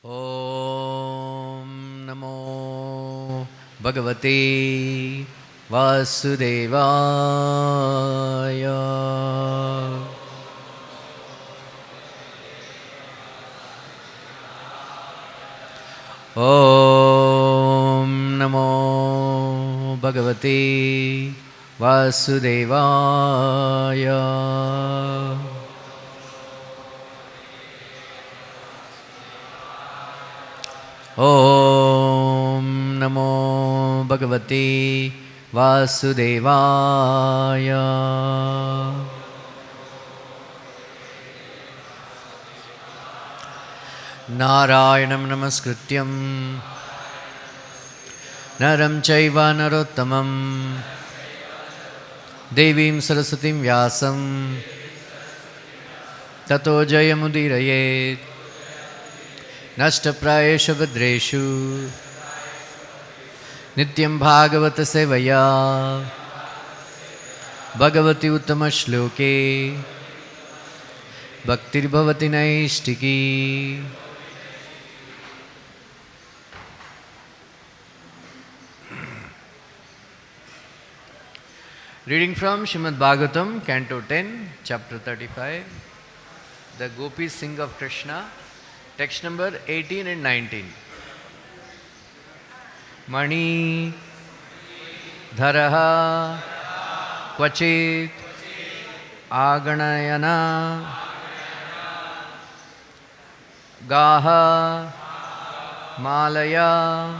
ॐ नमो भगवते वासुदेवाय। ॐ नमो भगवते वासुदेवाय। ॐ नमो भगवते वासुदेवाय। नारायणं नमस्कृत्यं नरं चैव नरोत्तमं देवीं सरस्वतीं व्यासं ततो जयमुदीरयेत्। नष्टप्रायेषु भद्रेषु नित्यं भागवत सेवया भगवति उत्तमश्लोके भक्तिर्भवति नैष्टिकी। Reading from Srimad Bhagavatam, Canto 10, Chapter 35, the Gopis sing of Krishna, text number 18 and 19. Mani dharaha kvachit aganayana gaha malaya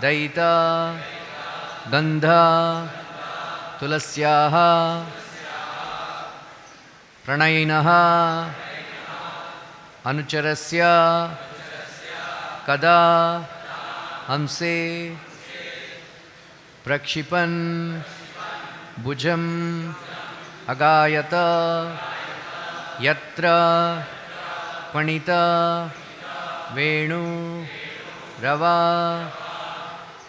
daita gandha tulasyaha pranayinaha अनुचरस्य कदा हमसे प्रक्षिपन् भुजं अगायत यत्र पणित वेणु रवा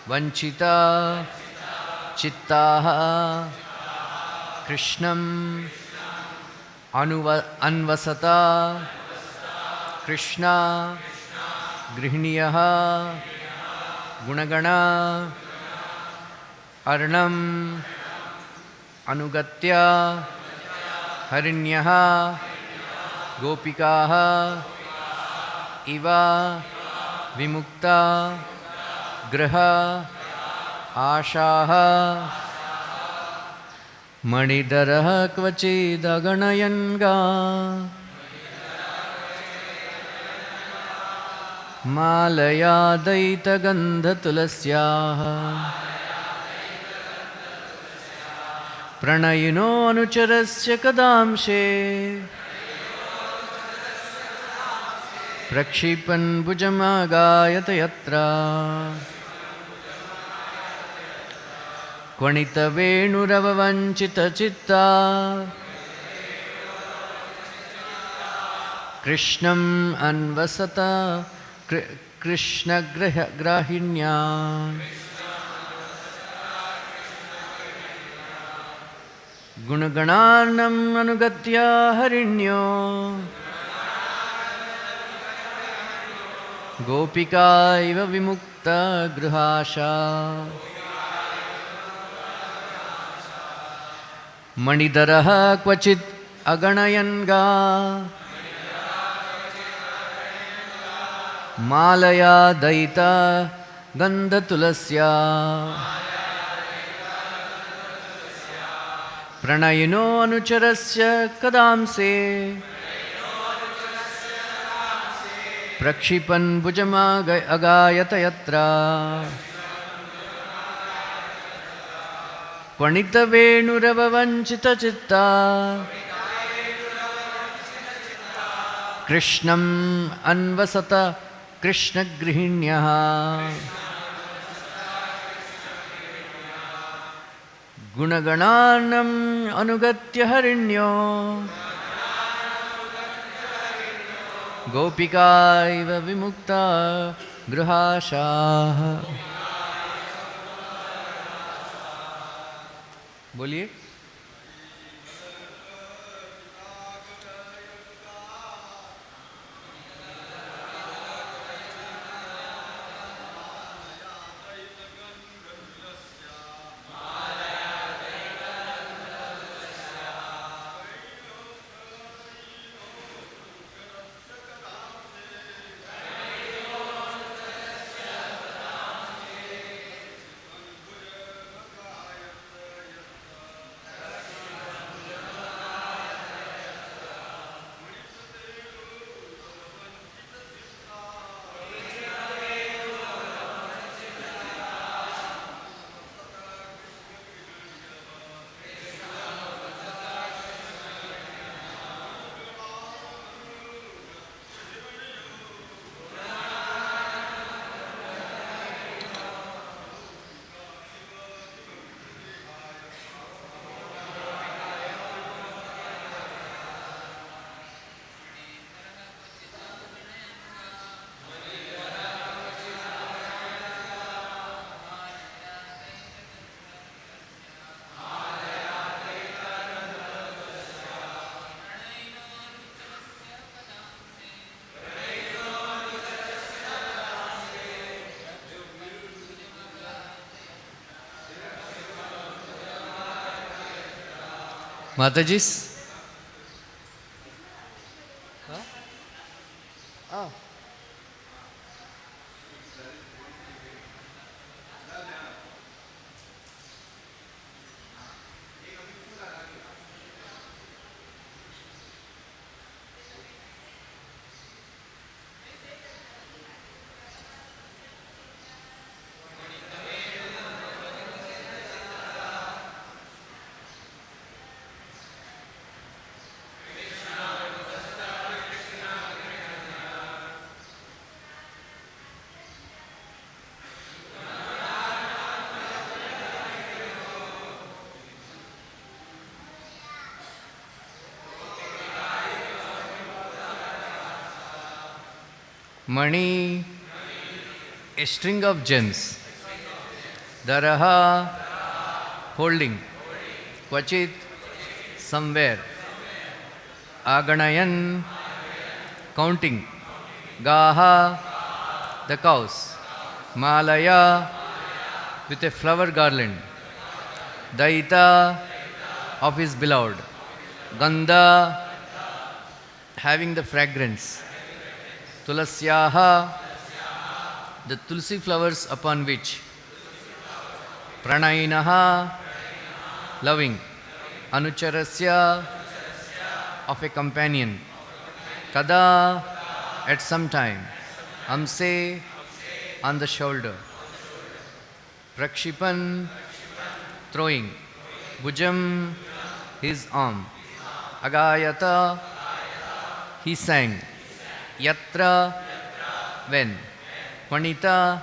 वंचित चित्ताः कृष्णं अन्वसता कृष्णा गृहिण्यः गुणगणा अर्णम् अनुगत्य हरिण्यः गोपिकाः इव विमुक्ता गृह आशाः मणिधरः क्वचिदगणयन्गा मालया दयितगन्धतुलस्याः प्रणयिनो अनुचरस्य कदांशे प्रक्षिपन् भुजमागायत यत्र क्वणितवेणुरववञ्चितचित्ता कृष्णम् अन्वसत कृष्णग्राहिण्या गुणगणार्णम् अनुगत्य हरिण्यो गोपिका इव विमुक्ता गृहाशा मणिधरः क्वचित् अगणयन्गा मालया दयिता गन्धतुलस्या प्रणयिनो अनुचरस्य कदांसे प्रक्षिपन् भुजमागायत यत्र क्वणितवेणुरववञ्चितचित्ता कृष्णम् अन्वसत कृष्णगृहिण्यः गुणगणार्णम् अनुगत्य हरिण्यो गोपिका इव विमुक्ता गृहाशाः। बोलिए। Matajis? Huh? Oh. Mani, a string of gems. Daraha, holding. Kvachit, somewhere. Aganayan, counting. Gaha, the cows. Malaya, with a flower garland. Daita, of his beloved. Gandha, having the fragrance. Tulasyaha, the tulsi flowers upon which. Pranayinaha, loving. Anucharasya, of a companion. Kada, at some time. Amse, on the shoulder. Prakshipan, throwing. Bhujam, his arm. Agayata, he sang. Yatra, when. Panita,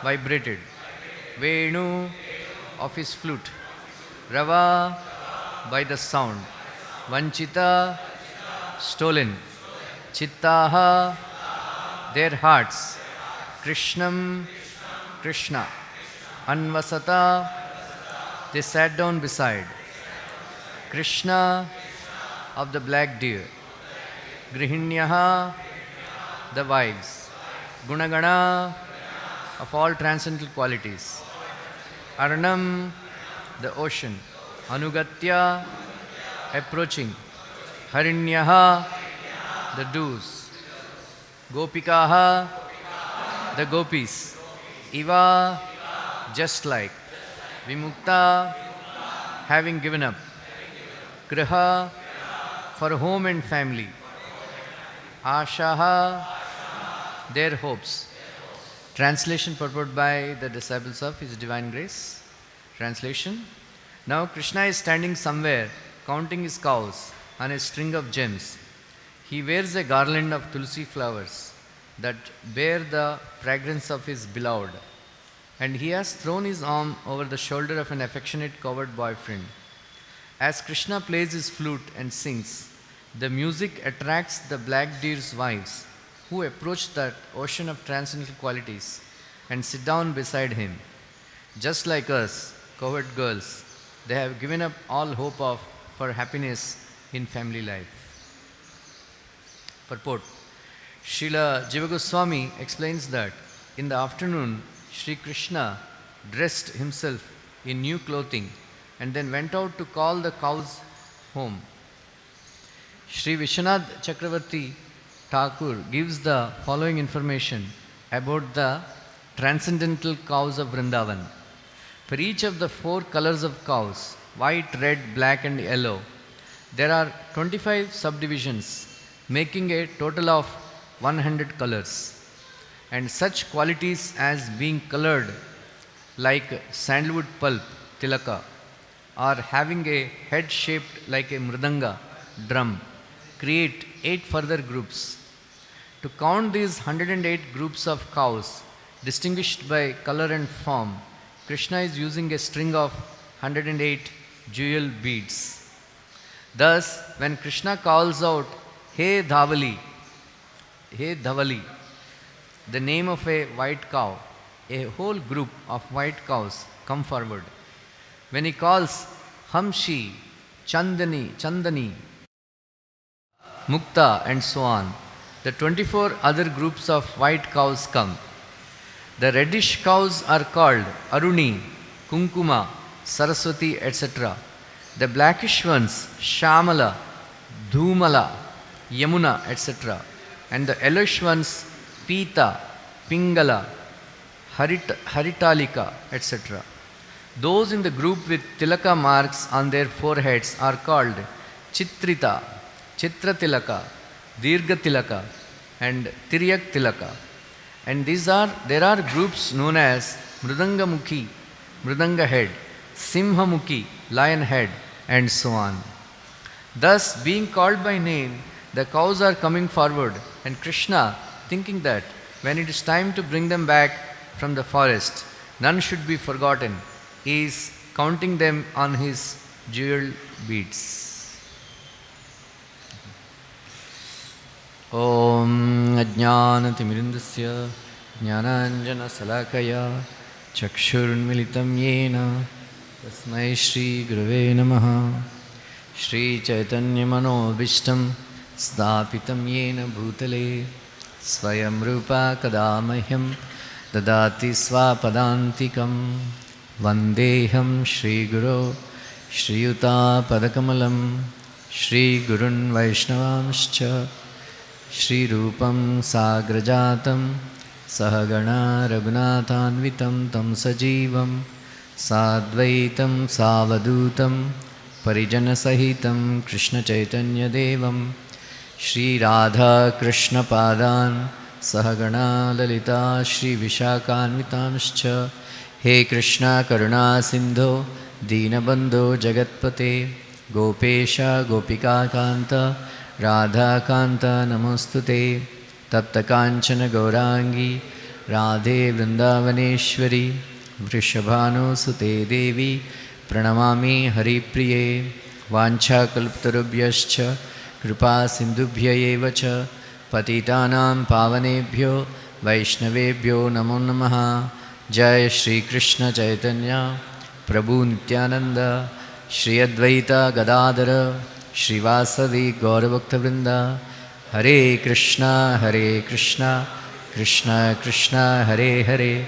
vibrated. Venu, of his flute. Rava, by the sound. Vanchita, stolen. Chittaha, their hearts. Krishnam, Krishna. Anvasata, they sat down beside. Krishna, of the black deer. Grihinyaha, the wives. Gunagana, of all transcendental qualities. Arnam, the ocean. Anugatya, approaching. Harinyaha, the dews. Gopikaha, the gopis. Iva, just like. Vimukta, having given up. Griha, for home and family. Ashaha, their hopes. Translation purport by the disciples of His Divine Grace. Translation. Now Krishna is standing somewhere, counting his cows on a string of gems. He wears a garland of tulsi flowers that bear the fragrance of his beloved, and he has thrown his arm over the shoulder of an affectionate coward boyfriend. As Krishna plays his flute and sings, the music attracts the black deer's wives, who approach that ocean of transcendental qualities and sit down beside him. Just like us, cowherd girls, they have given up all hope for happiness in family life. Purport. Srila Jiva Goswami explains that in the afternoon, Sri Krishna dressed himself in new clothing and then went out to call the cows home. Sri Vishwanath Chakravarti Thakur gives the following information about the transcendental cows of Vrindavan. For each of the 4 colors of cows, white, red, black and yellow, there are 25 subdivisions, making a total of 100 colors. And such qualities as being colored like sandalwood pulp, tilaka, or having a head shaped like a mridanga, drum, create 8 further groups. To count these 108 groups of cows, distinguished by color and form, Krishna is using a string of 108 jewel beads. Thus, when Krishna calls out, Hey Dhavali, the name of a white cow, a whole group of white cows come forward. When he calls Hamshi, Chandani, Mukta and so on, the 24 other groups of white cows come. The reddish cows are called Aruni, Kunkuma, Saraswati, etc. The blackish ones, Shamala, Dhumala, Yamuna, etc. And the yellowish ones, Pita, Pingala, Haritalika, etc. Those in the group with tilaka marks on their foreheads are called Chitrita, Chitratilaka, Dirgha Tilaka, and Tiryak Tilaka. And there are groups known as Mridanga Mridanga head, Simha lion head, and so on. Thus, being called by name, the cows are coming forward, and Krishna, thinking that when it is time to bring them back from the forest, none should be forgotten, is counting them on his jewel beads. Om Ajnanatimirindasya Jnananjana Salakaya Chakshurmilitam Yena Tasmai Shri Gurave Namaha Shri Chaitanya Manobishtam Stapitam Yena Bhutale Swayam Rupa Kadamahyam Dadati Swapadantikam Vandeham Shri Guru Shri Yuta Padakamalam Shri Gurun Vaishnavamscha Shri Rupam Sagrajatam Sahagana Raghunathanvitam Tam Sajivam Sadvaitam Savadutam Parijana Sahitam Krishna Chaitanya Devam Shri Radha Krishna Padan Sahagana Lalita Shri Vishakhanvitamscha He Krishna Karuna Sindho Dinabandho Jagatpate Gopesha Gopika Kanta Radha Kanta Namostute Tapta Kanchana Gaurangi Radhe Vrindavaneshwari Vrishabhanu Sute Devi Pranamami Hari Priye Vancha Kalptarubhyascha Kripa Sindhubhya Evacha Patitanam Pavanebhyo Vaishnavebhyo Namo Namaha Jai Shri Krishna Chaitanya Prabhu Nityananda Shri Advaita Gadadhara Srivasadi Gaurabhakta Vrinda Hare Krishna Krishna Krishna Hare Hare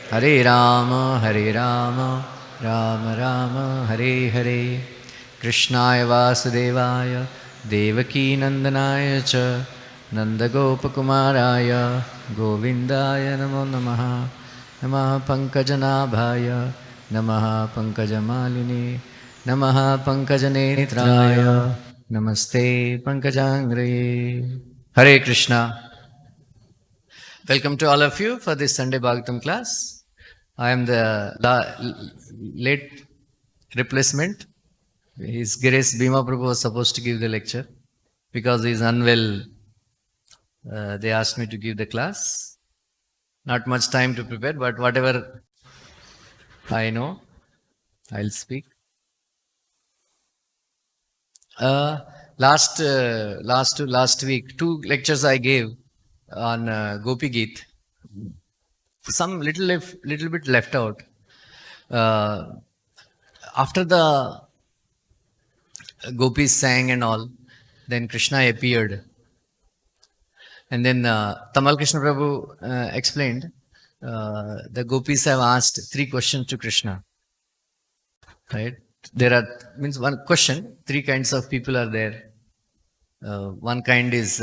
Hare Rama Rama Rama Hare Hare Krishnaya Vasudevaya Devaki Nandanaya Cha Nandagopakumaraya Govindaya Namo Namaha Namaha Pankajanabhaya Namaha Pankajamalini Namaha Pankajanetraya Namaste Pankajangre. Hare Krishna. Welcome to all of you for this Sunday Bhagavatam class. I am the late replacement. His Grace Bhima Prabhu was supposed to give the lecture. Because he is unwell, they asked me to give the class. Not much time to prepare, but whatever I know, I'll speak. Last week, 2 lectures I gave on Gopi Geet. Some little bit left out. After the gopis sang and all, then Krishna appeared. And then Tamal Krishna Prabhu explained, the gopis have asked 3 questions to Krishna. Right? There are, means one question, 3 kinds of people are there. One kind is,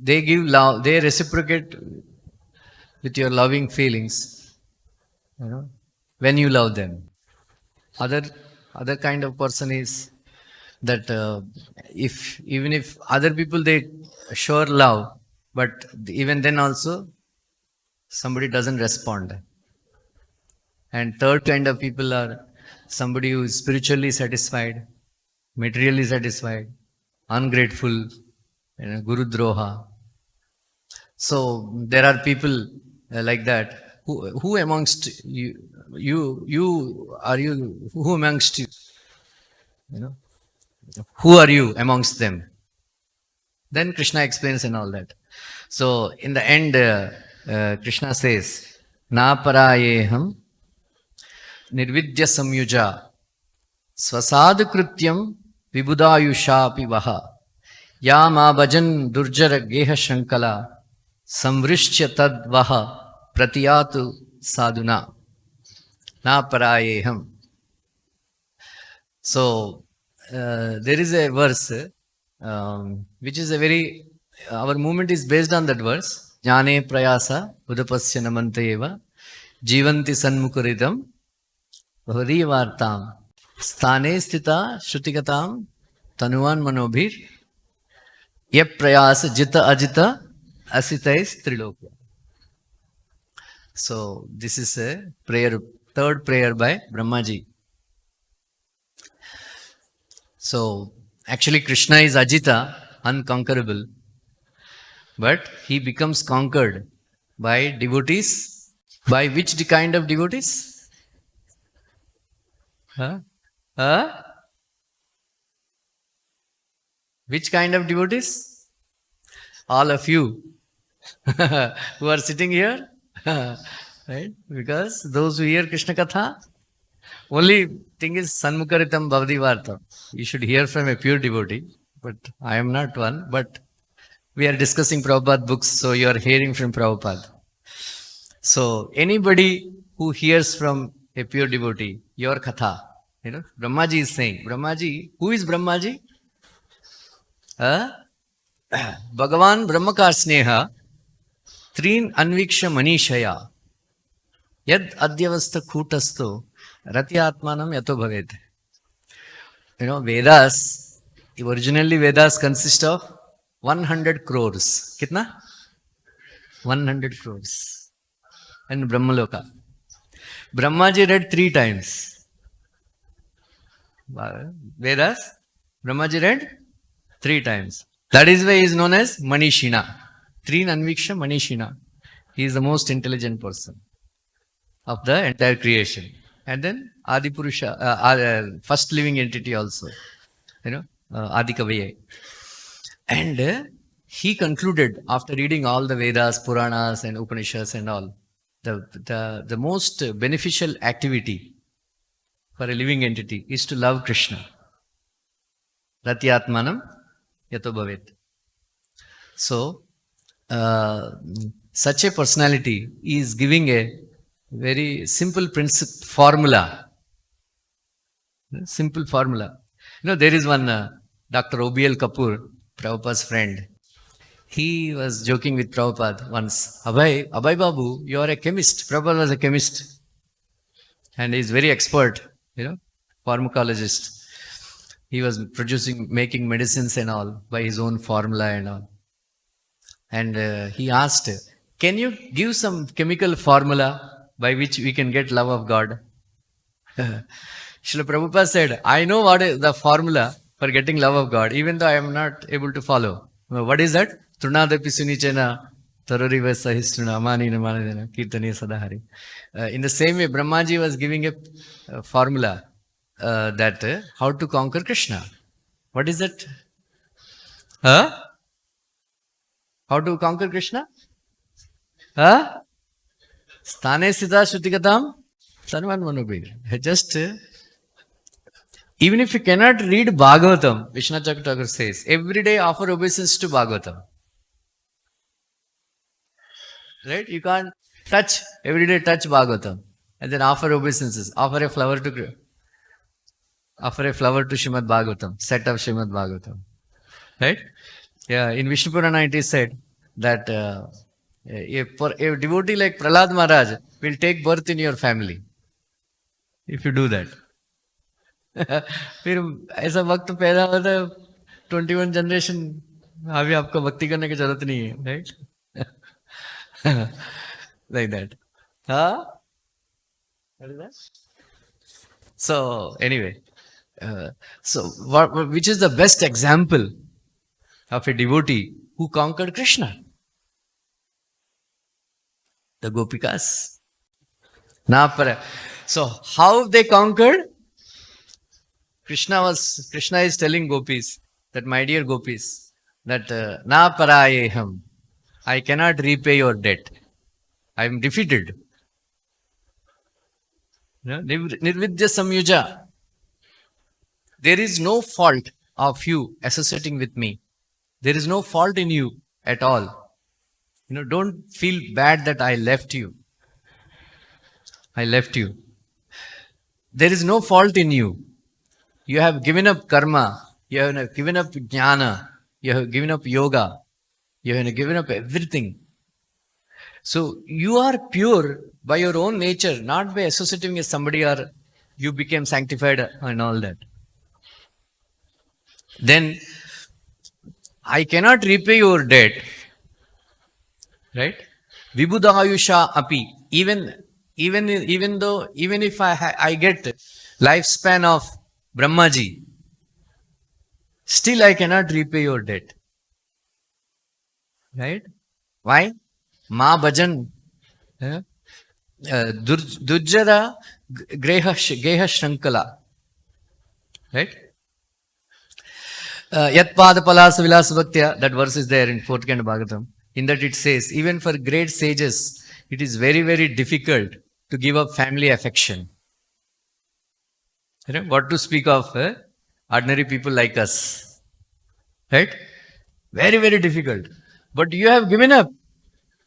they give love, they reciprocate with your loving feelings, you know, when you love them. Other kind of person is that even if other people they show love, but even then also somebody doesn't respond. And third kind of people are somebody who is spiritually satisfied, materially satisfied, ungrateful, Guru Droha. So there are people like that. Who amongst you are you? Who amongst you? Who are you amongst them? Then Krishna explains and all that. So in the end, Krishna says, "Na parayeham nirvidya samyuja swasad krityam vibudayusha pivaha yama bhajan durjara geha shankala samvrishya tad vaha pratiyatu sadhuna." Na parayeham. So, there is a verse which is a very, our movement is based on that verse. Jnane prayasa udapasya namante eva jivanti sanmukuridam varivartam sthane sthita shrutigatam tanuvan manobhir yap prayasa jita ajita asitais trilokya. So, this is a prayer, third prayer by Brahmaji. So, actually Krishna is Ajita, unconquerable, but he becomes conquered by devotees. By which kind of devotees? Huh? Huh? Which kind of devotees? All of you who are sitting here, right? Because those who hear Krishna Katha, only thing is Sanmukaritam Bhavadi Varta. You should hear from a pure devotee, but I am not one. But we are discussing Prabhupada books, so you are hearing from Prabhupada. So anybody who hears from a pure devotee, your Katha, Brahmaji is saying, Brahmaji, who is Brahmaji? Bhagavan Brahmakar Sneha, Trin Anviksha Manishaya, Yad Adyavastha Khutasto, Rati Atmanam Yato Bhavet. Vedas, originally Vedas consist of 100 crores. Kitna? 100 crores. And Brahmaloka. Brahmaji read 3 times. Vedas, Brahmaji read 3 times. That is why he is known as Manishina. Trin Anviksha Manishina. He is the most intelligent person of the entire creation. And then Adipurusha, first living entity also. Adikavaye. And he concluded, after reading all the Vedas, Puranas and Upanishads and all, the most beneficial activity for a living entity is to love Krishna. Ratyatmanam yato bhavet. So, such a personality is giving a very simple formula. Simple formula. There is one Dr. O.B.L. Kapoor, Prabhupada's friend. He was joking with Prabhupada once. Abhay Babu, you are a chemist. Prabhupada was a chemist. And he is very expert, pharmacologist. He was making medicines and all by his own formula and all. And he asked, can you give some chemical formula by which we can get love of God? Srila Prabhupada said, I know what is the formula for getting love of God, even though I am not able to follow. What is that? Trunadapi sunichena taroriva sahistruna amanina manadena kirtaniya sadahari. In the same way, Brahmaji was giving a formula that how to conquer Krishna. What is that? Huh? How to conquer Krishna? Huh? Sthane sthita shrutigatam sarvan manobhir. Just even if you cannot read Bhagavatam, Vishwanath Chakravarti says, every day offer obeisance to Bhagavatam. Right? You can't every day touch Bhagavatam and then offer obeisances. Offer a flower to Srimad Bhagavatam, set of Srimad Bhagavatam. Right? Yeah, in Vishnu Purana it is said that a devotee like Prahlad Maharaj will take birth in your family if you do that. फिर ऐसा वक्त पैदा होता है 21 generation अभी आपको भक्ति करने की जरूरत नहीं है, right? Like that. Huh? What is that? So anyway, which is the best example of a devotee who conquered Krishna? The Gopikas. So how they conquered? Krishna is telling gopis that, my dear gopis, that na parayeham, I cannot repay your debt. I am defeated. Nirvidya samyuja. There is no fault of you associating with me. There is no fault in you at all. Don't feel bad that I left you. I left you. There is no fault in you. You have given up karma. You have given up jnana. You have given up yoga. You have given up everything. So you are pure by your own nature, not by associating with somebody or you became sanctified and all that. Then I cannot repay your debt, right? Vibudayusha api. Even if I get lifespan of Brahmaji, still I cannot repay your debt, right? Why? Ma bhajan, durjara geha shrankala, right? Yat pada palasa vilasa bhaktya, that verse is there in 4th Canto Bhagavatam. In that it says, even for great sages, it is very, very difficult to give up family affection. You know, what to speak of ordinary people like us, right? Very, very difficult. But you have given up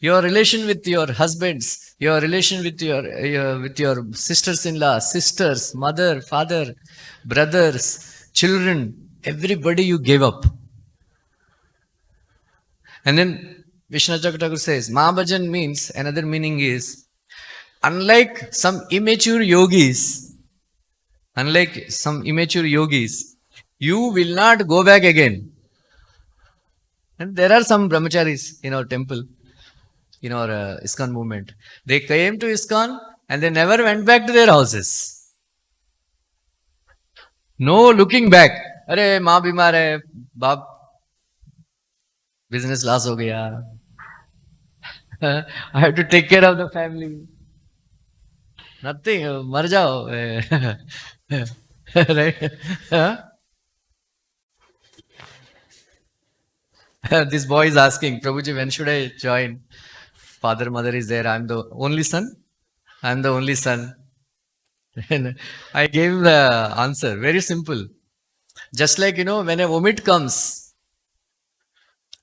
your relation with your husbands, your relation with your sisters-in-law, sisters, mother, father, brothers, children, everybody you gave up. And then Vishnu Thakur says, Mahabhajan means, another meaning is, unlike some immature yogis, you will not go back again. And there are some brahmacharis in our temple, in our ISKCON movement. They came to ISKCON and they never went back to their houses. No looking back. Arey, maa bimar hai, baap, business loss ho gaya. I have to take care of the family. Nothing, mar jao. Right? This boy is asking, Prabhuji, when should I join? Father, mother is there. I'm the only son. And I gave the answer. Very simple. Just like, when a vomit comes,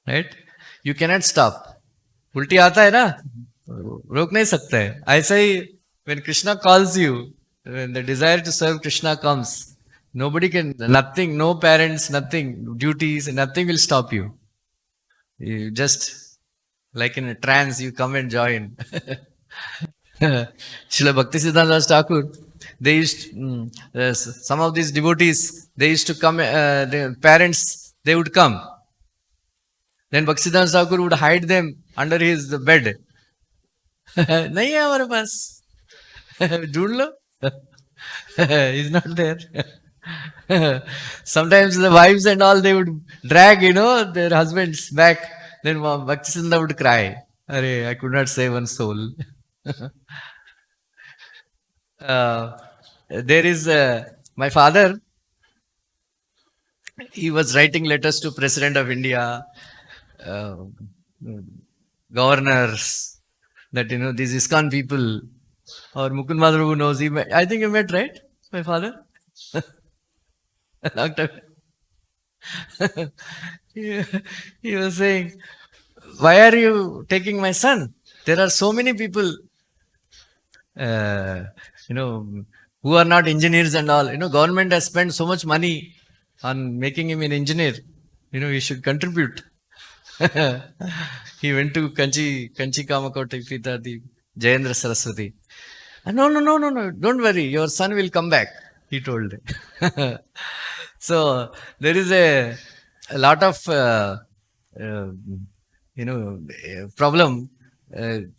right? You cannot stop. Ulti aata hai na? Rok nahi sakta hai. ऐसा ही, when Krishna calls you, when the desire to serve Krishna comes, nobody can, nothing, no parents, nothing, duties, nothing will stop you. You just, like in a trance, you come and join. Srila Bhaktisiddhanta Thakur, they used, some of these devotees, they used to come, their parents, they would come. Then Bhaktisiddhanta Thakur would hide them under his bed. Nahi hai hamare paas. Dhoond lo. He's not there. Sometimes the wives and all, they would drag, their husbands back. Then Bhaktisiddhanta would cry. Hare, I could not save one soul. There is my father. He was writing letters to President of India, governors, that these ISKCON people, or Mukund Madhavu knows. I think you met, right? My father. Long time. He was saying, why are you taking my son? There are so many people, who are not engineers and all. Government has spent so much money on making him an engineer. He should contribute. He went to Kanchi Kamakoti Pita, the Jayendra Saraswati. No, don't worry, your son will come back, he told. So there is a lot of problem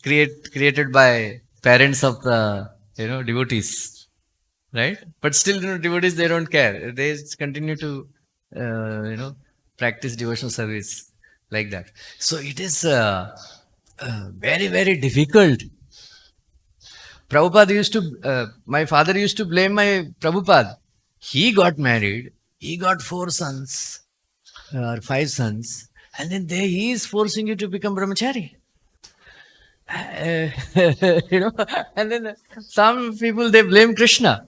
created by parents of the devotees, right? But still, devotees, they don't care. They just continue to practice devotional service like that. So it is very, very difficult. Prabhupada used to, my father used to blame my Prabhupada. He got married. He got 4 sons or 5 sons, and then he is forcing you to become brahmachari. And then some people, they blame Krishna.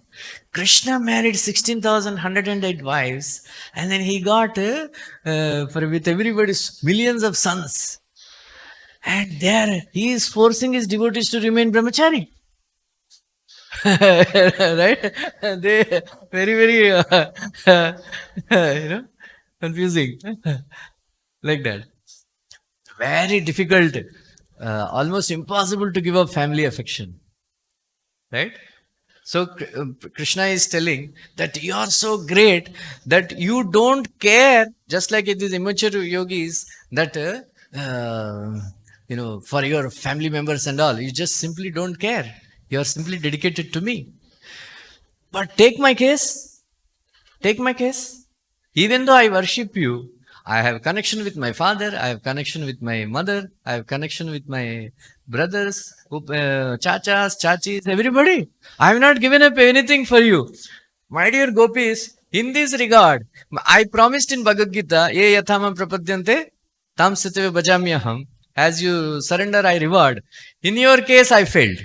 Krishna married 16,108 wives, and then he got with everybody millions of sons. And there he is forcing his devotees to remain brahmachari. Right? They very, very, confusing. Like that. Very difficult, almost impossible to give up family affection. Right? So Krishna is telling that you are so great that you don't care, just like it is immature yogis that for your family members and all, you just simply don't care. You are simply dedicated to me. But take my case. Take my case. Even though I worship you, I have connection with my father, I have connection with my mother, I have connection with my brothers, chachas, chachis, everybody. I have not given up anything for you. My dear gopis, in this regard, I promised in Bhagavad Gita, ye yathamam prapadyante, tam satyave bhajamyaham. As you surrender, I reward. In your case, I failed.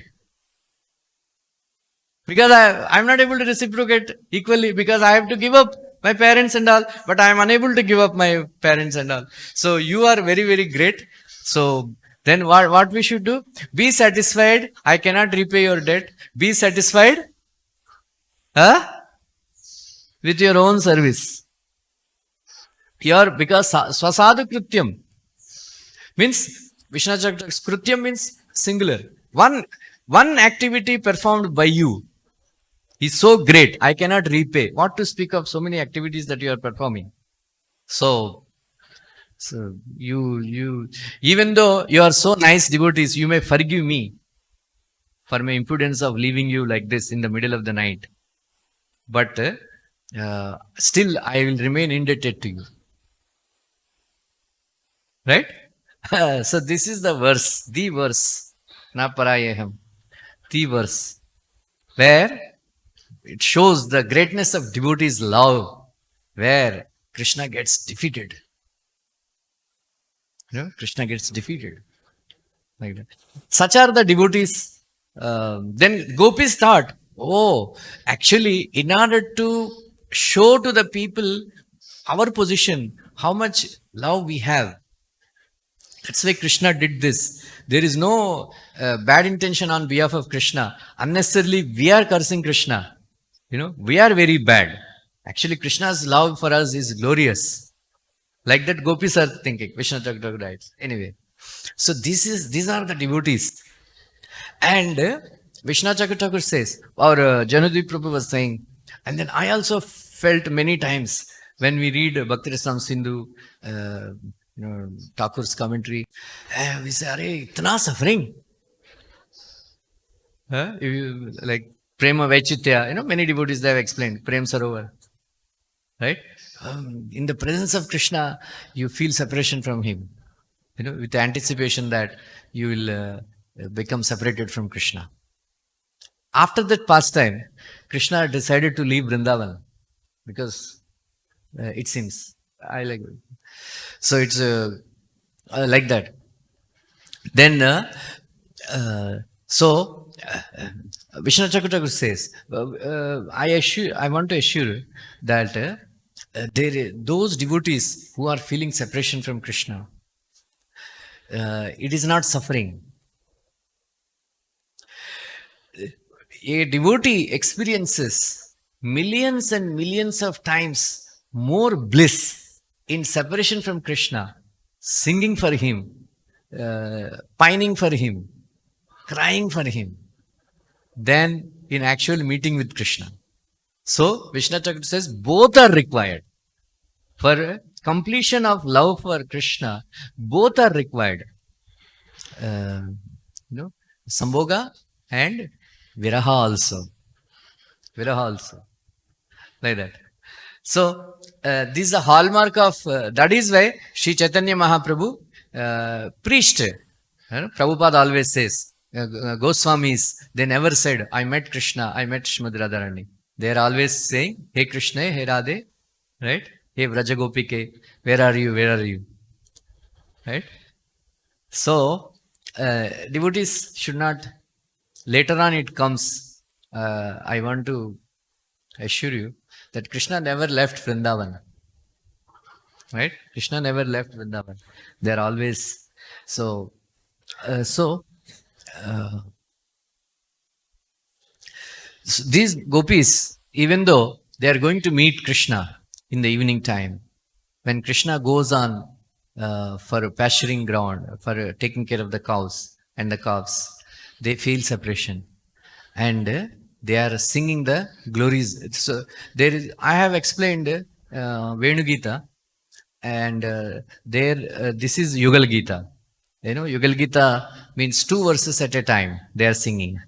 Because I'm not able to reciprocate equally because I have to give up my parents and all, but I am unable to give up my parents and all. So you are very, very great. So then what we should do? Be satisfied. I cannot repay your debt. Be satisfied, huh? With your own service. Because swasadu krityam means Vishnu Krityam means singular. One activity performed by you is so great, I cannot repay. What to speak of so many activities that you are performing? So you even though you are so nice devotees, you may forgive me for my impudence of leaving you like this in the middle of the night. But still, I will remain indebted to you. Right? So this is the verse, na parayaham, the verse, where it shows the greatness of devotees' love, where Krishna gets defeated. Krishna gets defeated. Like that. Such are the devotees. Then gopis thought, oh, actually, in order to show to the people our position, how much love we have, that's why Krishna did this. There is no bad intention on behalf of Krishna. Unnecessarily, we are cursing Krishna. We are very bad. Actually, Krishna's love for us is glorious. Like that, gopis are thinking. Vishnu Chakra writes. Anyway, so these are the devotees. And Vishnu Chakra says, or Janudip Prabhu was saying, and then I also felt many times when we read Bhakti Rasam Sindhu, Thakur's commentary, we say, Arey, itna suffering. Like Prema Vaichitya, many devotees they have explained, Prem Sarovar. Right? In the presence of Krishna, you feel separation from him. With the anticipation that you will become separated from Krishna. After that pastime, Krishna decided to leave Vrindavan because it seems, I like it. So it's like that. Then, Vishnu Chakra says, I want to assure you that those devotees who are feeling separation from Krishna, it is not suffering. A devotee experiences millions and millions of times more bliss in separation from Krishna, singing for him, pining for him, crying for him, than in actual meeting with Krishna. So, Vishnu Chakra says both are required. For completion of love for Krishna, both are required. Sambhoga and Viraha also. Viraha also. Like that. So, this is a hallmark of, that is why Sri Chaitanya Mahaprabhu preached. Prabhupada always says, Goswamis, they never said, I met Krishna, I met Srimad Radharani. They are always saying, Hey Krishna, Hey Radhe, right? Hey Vrajagopike, where are you, where are you? Right? So, devotees should not, later on it comes, I want to assure you that Krishna never left Vrindavan. Right? Krishna never left Vrindavan. They are always, So these gopis, even though they are going to meet Krishna in the evening time, when Krishna goes on for a pasturing ground, for taking care of the cows and the calves, they feel separation, and they are singing the glories. So there is, I have explained Venu Gita, and there this is Yugal Gita. You know, Yugal Gita means 2 verses at a time. They are singing.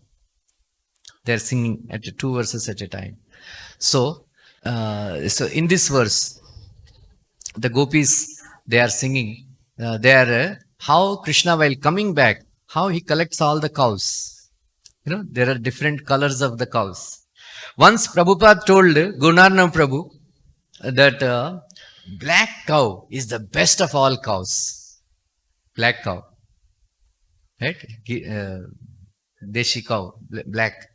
They are singing at 2 verses at a time. So, so in this verse, the gopis, they are singing. They are how Krishna, while coming back, how he collects all the cows. You know, there are different colors of the cows. Once Prabhupada told Gunarna Prabhu that black cow is the best of all cows. Black cow, right? Deshi cow, black.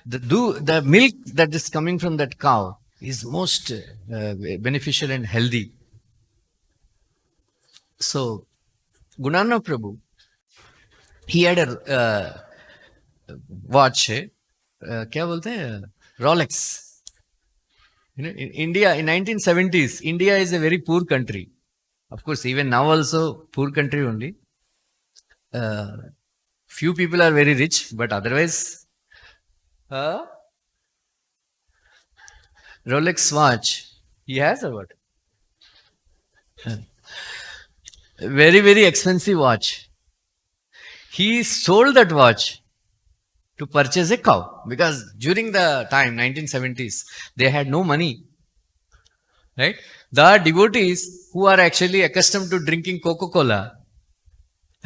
The milk that is coming from that cow is most beneficial and healthy. So, Gunarna Prabhu, he had a watch, क्या बोलते हैं, Rolex. You know, in India, in 1970s, India is a very poor country. Of course, even now also poor country only. Few people are very rich, but otherwise, Rolex watch, he has or what? Very, very expensive watch. He sold that watch to purchase a cow, because during the time 1970s they had no money, right? The devotees who are actually accustomed to drinking Coca-Cola,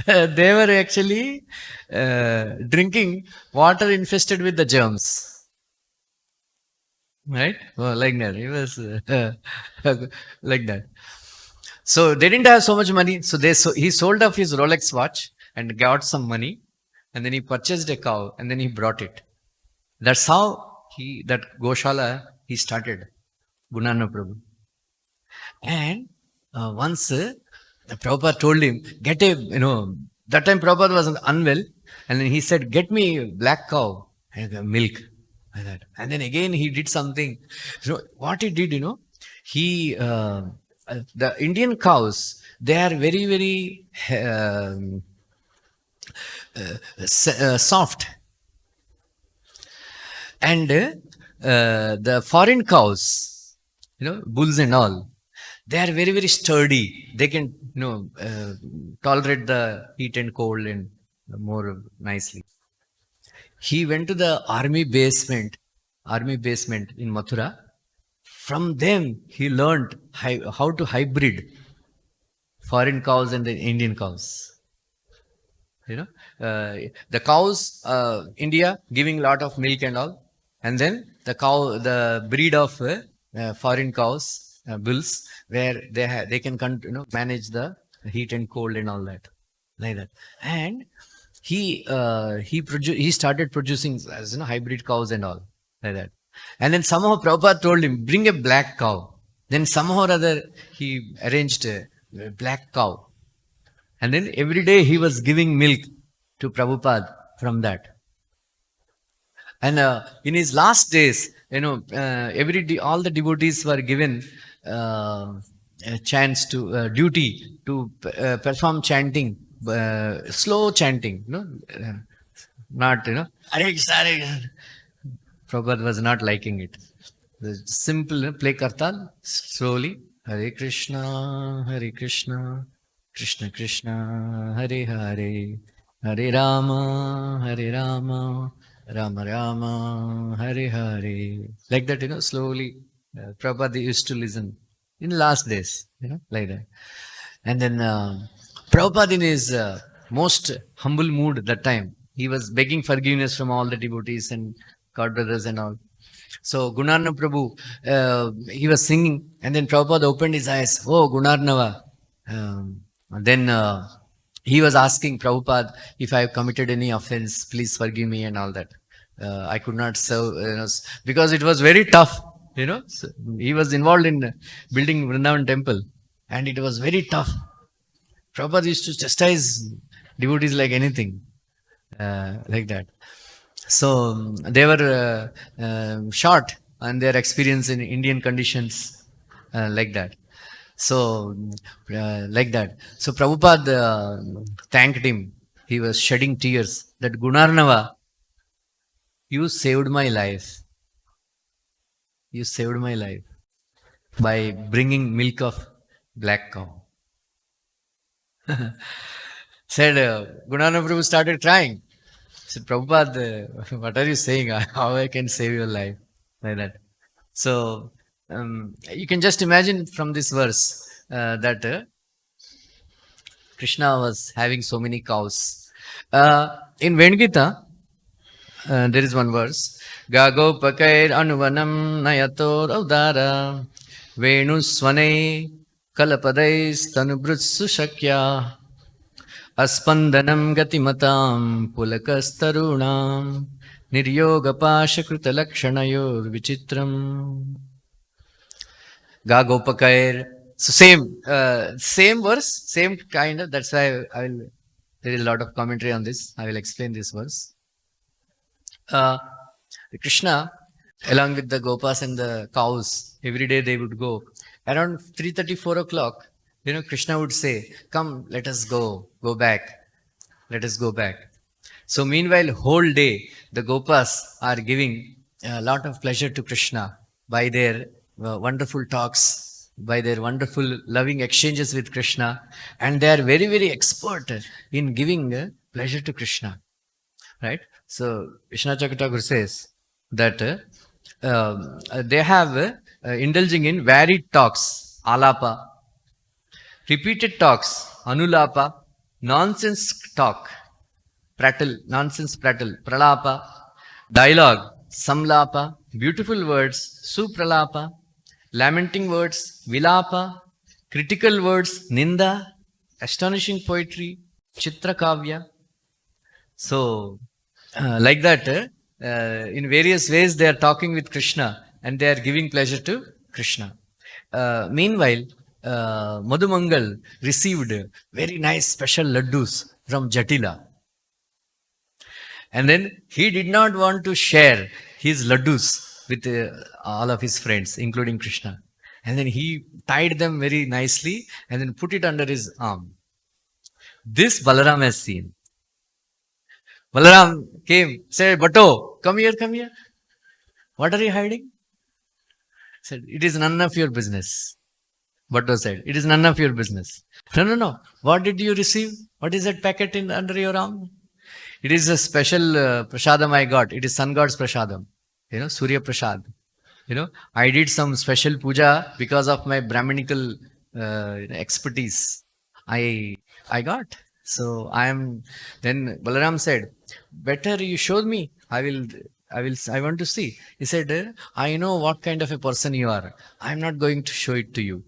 they were actually drinking water infested with the germs, right? Oh, like that. It was like that. So they didn't have so much money, so he sold off his Rolex watch and got some money, and then he purchased a cow, and then he brought it. That's how that Goshala he started, Gunarna Prabhu. And once Prabhupada told him, get a, that time Prabhupada was unwell, and then he said, get me a black cow and milk. Like that. And then again he did something. What he did, he, the Indian cows, they are very, very soft. And the foreign cows, bulls and all, they are very, very sturdy. They can, tolerate the heat and cold and more nicely. He went to the army basement in Mathura. From them, he learned how to hybrid foreign cows and the Indian cows. The cows, India giving lot of milk and all, and then the breed of foreign cows, bulls, where they can manage the heat and cold and all that, like that. And he started producing hybrid cows and all, like that. And then somehow Prabhupada told him, bring a black cow. Then somehow or other he arranged a black cow. And then every day he was giving milk to Prabhupada from that. And in his last days, every day, all the devotees were given a chance to duty to perform chanting, slow chanting, not Hare Krishna. Prabhupada was not liking it. The simple play kartal slowly, Hare Krishna, Krishna Krishna, Hare Hare, Hare Rama, Rama Rama, Hare Hare. Like that, slowly. Prabhupada used to listen in last days, like that. And then Prabhupada, in his most humble mood that time, he was begging forgiveness from all the devotees and God brothers and all. So Gunarna Prabhu, he was singing, and then Prabhupada opened his eyes. Oh, Gunarnava. Then he was asking Prabhupada, if I have committed any offense, please forgive me and all that. I could not serve, because it was very tough, So he was involved in building Vrindavan temple, and it was very tough. Prabhupada used to chastise devotees like anything, like that. So they were short on their experience in Indian conditions, like that. So, like that. So Prabhupada thanked him. He was shedding tears that Gunarnava, you saved my life. You saved my life by bringing milk of black cow. Said Gunarnava Prabhu started crying. Said, Prabhupada, what are you saying? How I can save your life? Like that. So, you can just imagine from this verse that Krishna was having so many cows. In Vengita, there is one verse. Gago pakair anuvanam nayato raudara Venu swane kalapadais tanubrutsu shakya Aspandanam gatimatam pulakastarunam Niryogapashakrita lakshanayor vichitram. Gagopakair. So same verse, same kind of. That's why there is a lot of commentary on this. I will explain this verse. Krishna, along with the gopas and the cows, every day they would go. Around 3:30, 4 o'clock, Krishna would say, "Come, let us go back, let us go back." So meanwhile, whole day the gopas are giving a lot of pleasure to Krishna by their wonderful talks, by their wonderful loving exchanges with Krishna, and they are very, very expert in giving pleasure to Krishna, right? So Vishnu Thakur says that they have indulging in varied talks, alapa, repeated talks, anulapa, nonsense talk, prattle, nonsense prattle, pralapa, dialogue, samlapa, beautiful words, supralapa, lamenting words, vilapa, critical words, ninda, astonishing poetry, chitrakavya. So, like that, in various ways they are talking with Krishna and they are giving pleasure to Krishna. Meanwhile, Madhumangal received very nice special laddus from Jatila. And then he did not want to share his laddus with all of his friends, including Krishna. And then he tied them very nicely and then put it under his arm. This Balaram has seen. Balaram came, said, "Bhatto, come here, come here. What are you hiding?" Said, "It is none of your business." Bhatto said, "It is none of your business." No, no, no. What did you receive? What is that packet under your arm? It is a special prasadam I got. It is Sun God's prasadam. Surya Prasad. I did some special puja because of my Brahminical expertise. I got. So I am. Then Balaram said, "Better you show me. I want to see." He said, "I know what kind of a person you are. I am not going to show it to you.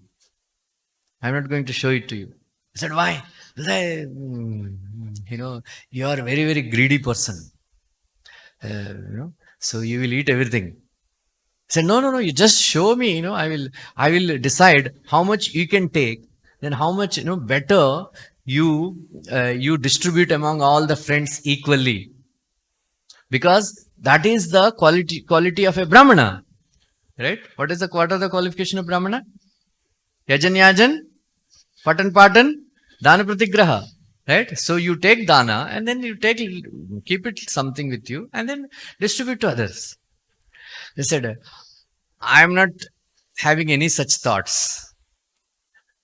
I am not going to show it to you." He said, "Why?" He said, "You are a very, very greedy person. So you will eat everything." He said, "No, no, no. You just show me. I will decide how much you can take. Then how much better you distribute among all the friends equally, because that is the quality of a brahmana, right? What are the qualification of brahmana? Yajan, patan, dana pratigraha, right? So you take dana and then keep it something with you and then distribute to others." They said, "I am not having any such thoughts,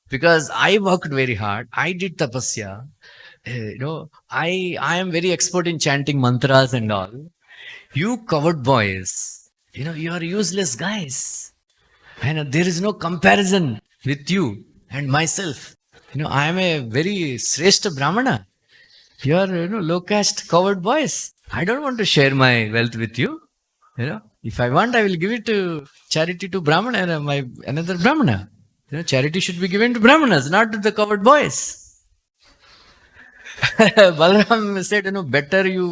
because I worked very hard. I did tapasya. I am very expert in chanting mantras and all. You coward boys, you are useless guys. And there is no comparison with you and myself. I am a very shrestha brahmana. You are, low caste coward boys. I don't want to share my wealth with you. If I want, I will give it to charity to brahmana and another brahmana. Charity should be given to brahmanas, not to the coward boys." Balaram said, "Better you,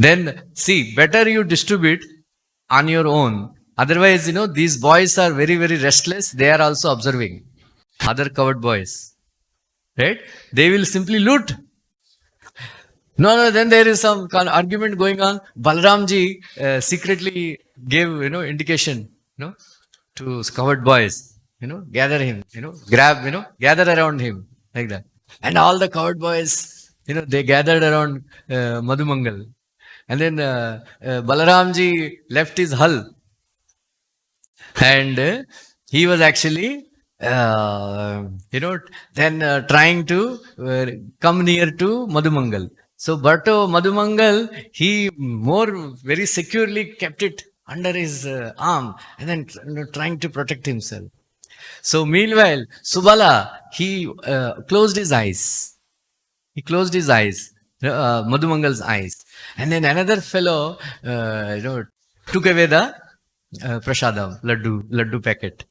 then see, better you distribute on your own. Otherwise, these boys are very, very restless. They are also observing other coward boys, right? They will simply loot." No, then there is some argument going on. Balramji secretly gave, indication, to coward boys, gather him, grab, gather around him, like that. And all the coward boys, they gathered around Madhumangal. And then Balaramji left his hull, and he was actually then trying to come near to Madhumangal. So but Madhumangal, he more very securely kept it under his arm, and then trying to protect himself. So meanwhile Subala, he closed his eyes. He closed his eyes, Madhumangal's eyes. And then another fellow, took away the prasadam, laddu packet,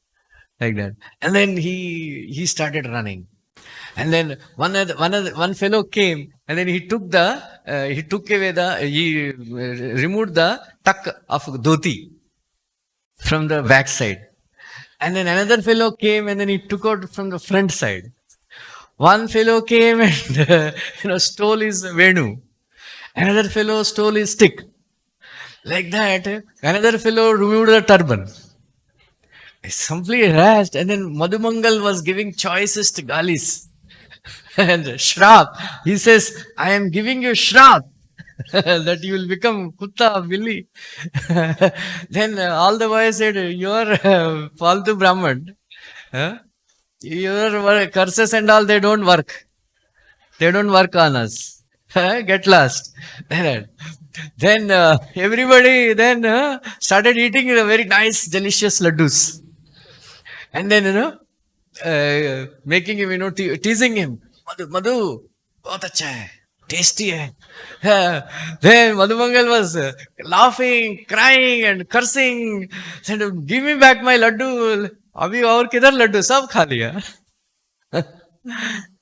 like that. And then he started running. And then one fellow came, and then he took he removed the tuck of dhoti from the back side. And then another fellow came, and then he took out from the front side. One fellow came and stole his venu. Another fellow stole his stick. Like that, another fellow removed the turban. Simply harassed. And then Madhumangal was giving choicest galis and shrap. He says, I am giving you shrap that you will become kutta, billi. Then all the boys said, you are Faltu Brahman. Your curses and all, they don't work. They don't work on us. Get lost. Then everybody then started eating very nice, delicious laddus. And then, making him, teasing him. Madhu, bahut acha hai, tasty hai. Then Madhumangal was laughing, crying and cursing. Said, give me back my laddu. Abhi aur kidhar laddu? Sab kha liya.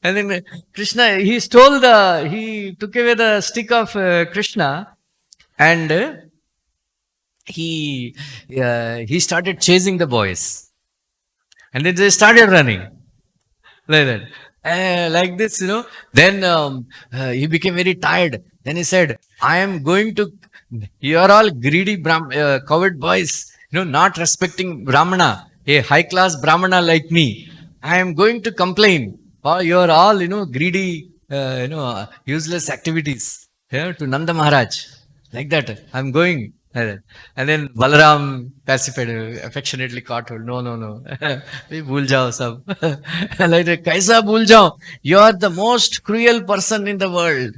And then Krishna, he took away the stick of Krishna, and he started chasing the boys. And then they started running like that. Like this, Then he became very tired. Then he said, I am going to, you are all greedy coward boys, not respecting Brahmana, a high class Brahmana like me. I am going to complain. You are all, greedy, useless activities, to Nanda Maharaj. Like that. I am going. And then Balaram pacified, affectionately caught hold. No. Bhul jao sab. Like that. Kaisa bhul jao? You are the most cruel person in the world.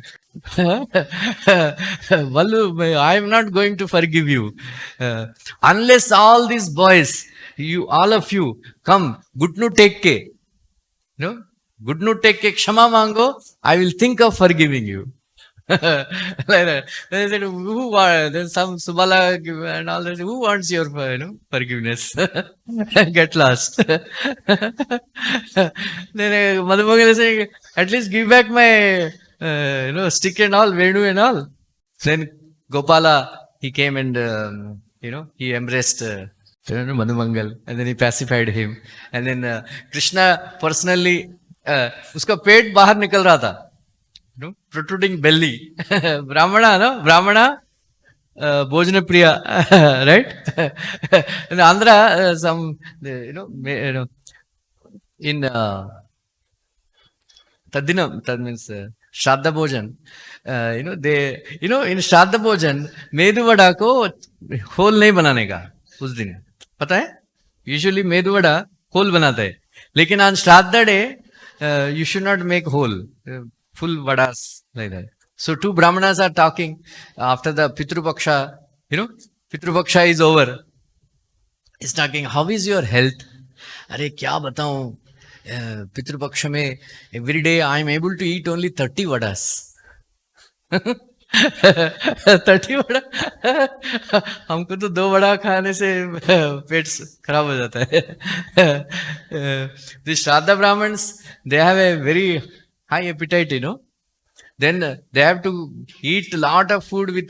Balu, I am not going to forgive you. Unless all these boys, all of you, come, Gutnu take ke. Gutnu take ke, kshama mango, I will think of forgiving you. Like that. They said, then some Subala and all that. Who wants your forgiveness? Get lost. Then Madhumangal is saying, at least give back my stick and all, Venu and all. Then Gopala, he came and he embraced Madhumangal, and then he pacified him. And then Krishna personally, uska पेट बाहर निकल रहा था. Protruding belly. Brahmana, Bhojana Priya, right? In Andhra, some, in Tadinam, that means Shraddha Bhojan, they, in Shraddha Bhojan, Medu Vada ko hole nahi banane ka, us din. Pata hai? Usually Medu Vada hole banata hai. Lekin on Shraddha day, you should not make hole. Full vadas, like that. So two Brahmanas are talking after the Pitrupaksha, Pitrupaksha is over. He's talking, how is your health? Arey, kya bataun? Pitrupaksha mein, every day I am able to eat only 30 vadas. 30 vada? हमको तो 2 वड़ा खाने से पेट खराब हो जाता है. The Shraddha Brahmins, they have a very high appetite, Then they have to eat a lot of food with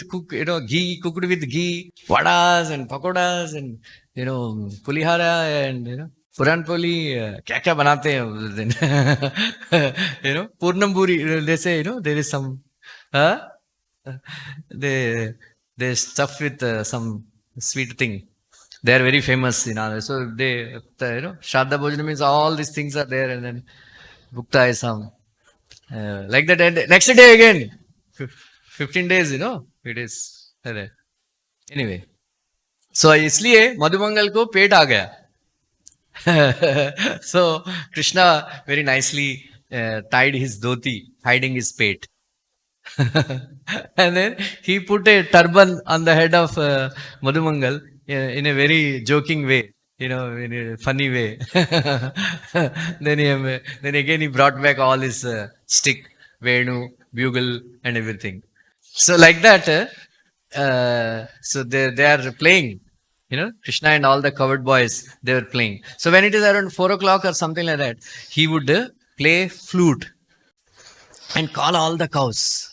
ghee, cooked with ghee, vadas and pakodas and, pulihara and, puran poli, kya banate hain us din. Purnam puri, they say, there is some Huh? They they stuff with some sweet thing. They are very famous in Andhra. So Shraddha Bhojana means all these things are there, and then Bhukta is some like that. And next day again, 15 days, it is there. Anyway, so इसलिए मधुमंगल को पेट आ गया. So Krishna very nicely tied his dhoti, hiding his pate. And then he put a turban on the head of Madhumangal in a very joking way, in a funny way. Then again he brought back all his stick, Venu, bugle, and everything. So like that, so they are playing. Krishna and all the covered boys, they were playing. So when it is around 4 o'clock or something like that, he would play flute and call all the cows.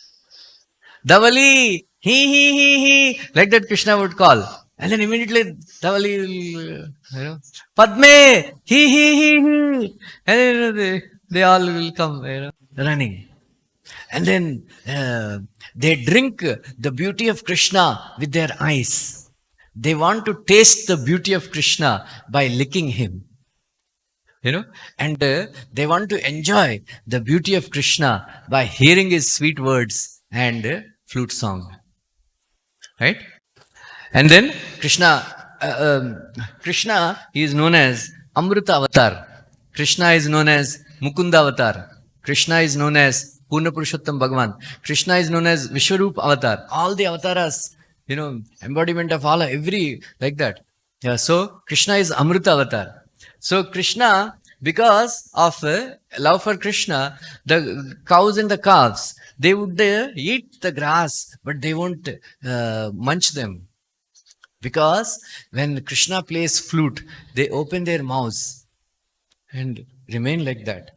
Davali, he, like that Krishna would call. And then immediately Davali will, Padme, he. And then, they all will come, running. And then they drink the beauty of Krishna with their eyes. They want to taste the beauty of Krishna by licking him. And they want to enjoy the beauty of Krishna by hearing his sweet words and flute song. Right? And then Krishna is known as Amrita Avatar. Krishna is known as Mukunda Avatar. Krishna is known as Purna Purushottam Bhagavan. Krishna is known as Vishwarup Avatar. All the avatars, embodiment of all, every, like that. Yeah, so Krishna is Amrita Avatar. So Krishna, because of love for Krishna, the cows and the calves, they would eat the grass, but they won't munch them. Because when Krishna plays flute, they open their mouths and remain like that.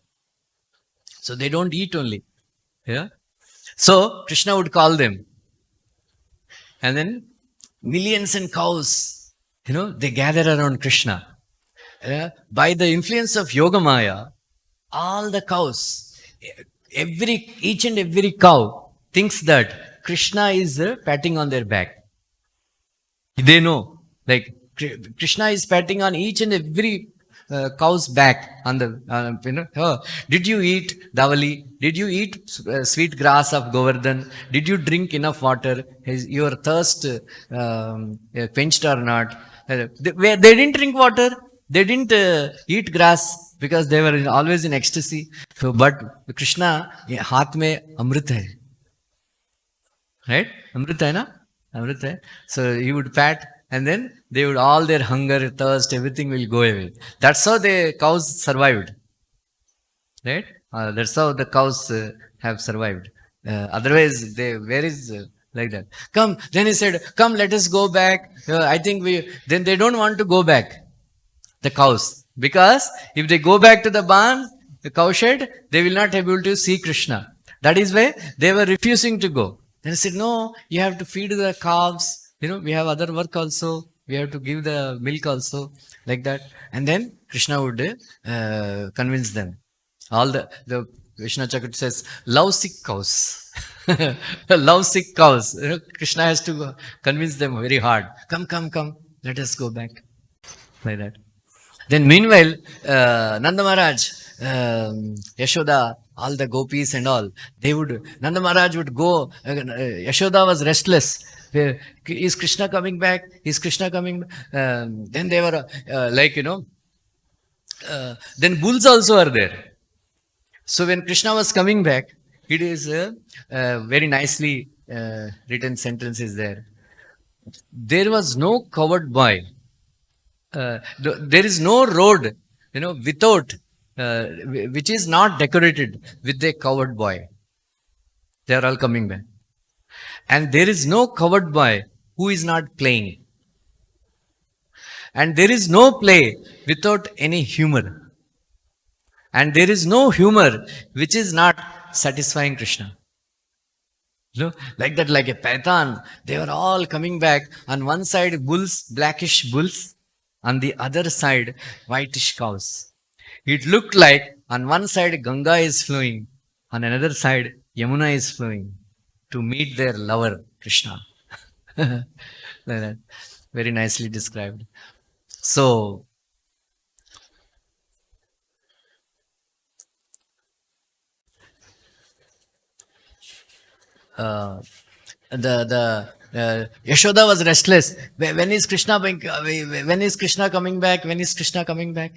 So they don't eat only. Yeah. So Krishna would call them. And then millions and cows, they gather around Krishna. By the influence of Yoga Maya, all the cows, each and every cow thinks that Krishna is patting on their back. They know, like Krishna is patting on each and every cow's back on the, did you eat Davali? Did you eat sweet grass of Govardhan? Did you drink enough water? Is your thirst quenched or not? They didn't drink water. They didn't eat grass because they were always in ecstasy. So, but Krishna, haath mein amrit hai. Right? Amrit hai na? Amrit hai. So he would pat, and then they would, all their hunger, thirst, everything will go away. That's how the cows survived. Right? That's how the cows have survived. Otherwise, where is like that? Come, then he said, come, let us go back. I think then they don't want to go back, the cows. Because if they go back to the barn, the cow shed, they will not be able to see Krishna. That is why they were refusing to go. Then he said, no, you have to feed the calves. We have other work also. We have to give the milk also, like that. And then Krishna would convince them. All the Vishnu Chakra says, love sick cows. Love sick cows. Krishna has to convince them very hard. Come, let us go back. Like that. Then meanwhile, Nanda Maharaj, Yashoda, all the gopis and all, Nanda Maharaj would go, Yashoda was restless. Is Krishna coming back? Is Krishna coming back? Then they were then bulls also are there. So when Krishna was coming back, it is very nicely written sentence is there. There was no covered boy. There is no road, without, which is not decorated with a covered boy. They are all coming back. And there is no covered boy who is not playing. And there is no play without any humor. And there is no humor which is not satisfying Krishna. Like that, like a paitan, they were all coming back. On one side, bulls, blackish bulls. On the other side, whitish cows. It looked like on one side Ganga is flowing, on another side Yamuna is flowing. to meet their lover, Krishna. Like that. Very nicely described. So, uh, the Yashoda was restless. When is Krishna when is Krishna coming back? When is Krishna coming back?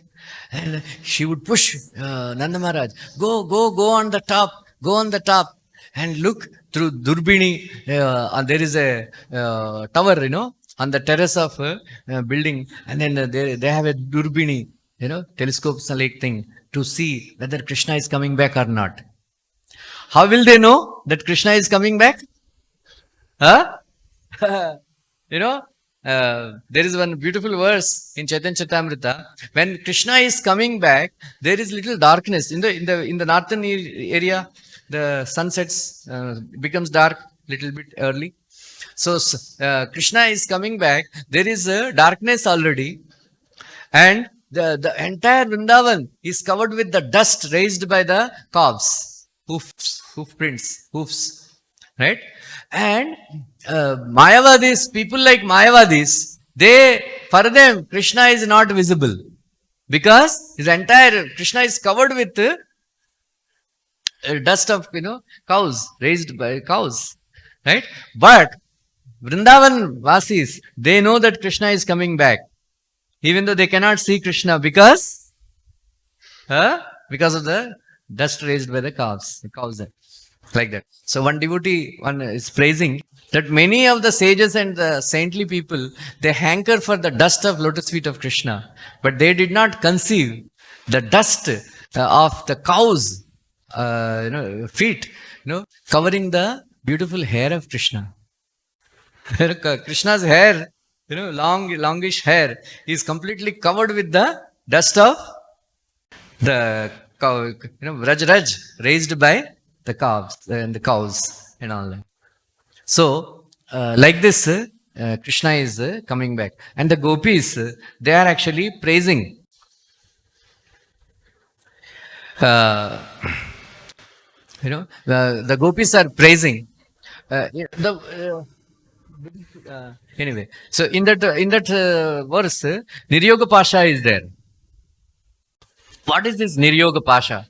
And she would push Nanda Maharaj. Go on the top. Go on the top and look through Durbini. There is a tower, on the terrace of a building, and then they have a Durbini, telescopes like thing to see whether Krishna is coming back or not. How will they know that Krishna is coming back? Huh? There is one beautiful verse in Chaitanya Charitamrita. When Krishna is coming back, there is little darkness in the northern area. The sun sets, becomes dark little bit early. So Krishna is coming back. There is a darkness already, and the entire Vrindavan is covered with the dust raised by the calves, hoofs, right? And Mayavadis, people like Mayavadis, for them, Krishna is not visible because his entire Krishna is covered with dust of cows, raised by cows, right? But Vrindavan Vasis, they know that Krishna is coming back, even though they cannot see Krishna because of the dust raised by the cows, like that. So one is praising that many of the sages and the saintly people, they hanker for the dust of lotus feet of Krishna, but they did not conceive the dust of the cows, feet, covering the beautiful hair of Krishna. Krishna's hair, longish hair, is completely covered with the dust of the cow, Raj raised by the calves and the cows and all that. So, like this, Krishna is coming back, and the gopis, they are actually praising. The gopis are praising. Anyway, so in that verse, Niryoga Pasha is there. What is this Niryoga Pasha?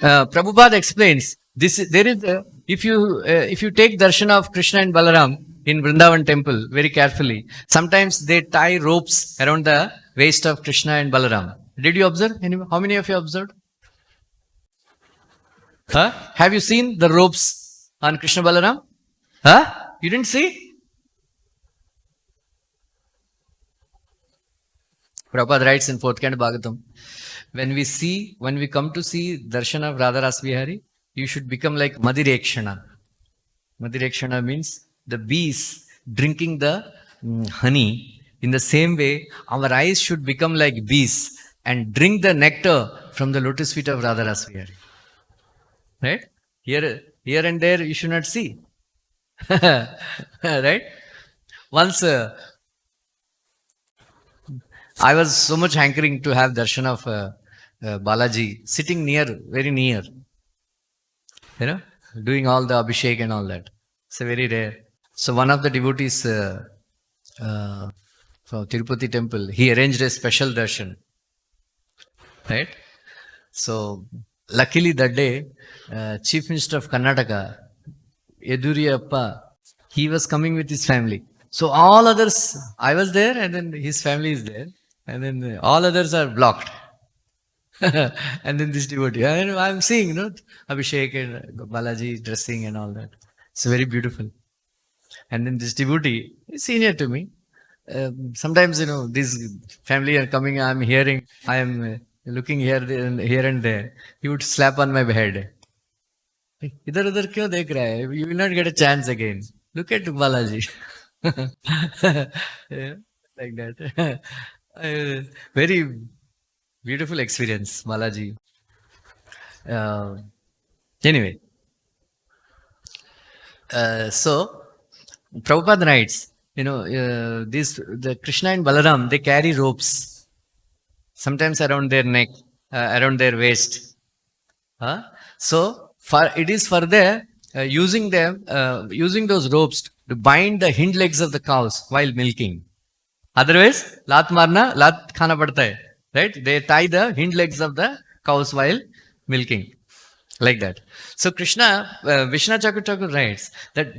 Prabhupada explains if you take darshan of Krishna and Balaram in Vrindavan temple very carefully, sometimes they tie ropes around the waist of Krishna and Balaram. Did you observe? How many of you observed? Huh? Have you seen the ropes on Krishna Balaram? Huh? You didn't see? Prabhupada writes in 4th Canto Bhagavatam, when we come to see darshan of Radha Ras Vihari, you should become like Madirekshana. Madirekshana means the bees drinking the honey. In the same way, our eyes should become like bees and drink the nectar from the lotus feet of Radha Ras Vihari. Right? Here and there you should not see. Right? Once I was so much hankering to have darshan of Balaji sitting very near, doing all the abhishek and all that. It's very rare. So one of the devotees from Tirupati temple, he arranged a special darshan. Right? So luckily that day, Chief Minister of Karnataka, Yeduriyappa, he was coming with his family. So all others, I was there and then his family is there. And then all others are blocked. And then this devotee, I'm seeing, Abhishek and Balaji dressing and all that. It's very beautiful. And then this devotee is senior to me. Sometimes, this family are coming, I am looking here and there. He would slap on my head. Idhar udhar kyun dekh raha hai? You will not get a chance again. Look at Balaji. Yeah, like that. Very beautiful experience, Balaji. Anyway, so Prabhupada writes, the Krishna and Balaram, they carry ropes, sometimes around their neck, around their waist. So it is for the using those ropes to bind the hind legs of the cows while milking. Otherwise, lat marna, lat khana padta hai. Right? They tie the hind legs of the cows while milking. Like that. So Krishna, Vishnu Chakravarti writes that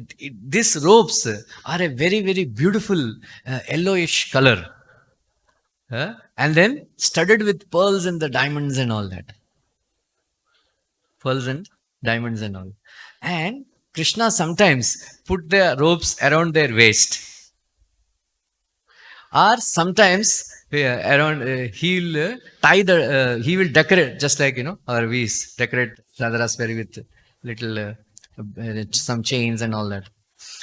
these ropes are a very, very beautiful yellowish color. And then studded with pearls and the diamonds and all that. Pearls and diamonds and all. And Krishna sometimes put the ropes around their waist. Or sometimes around he'll tie the he will decorate, just like our we decorate Radharaswari with little some chains and all that.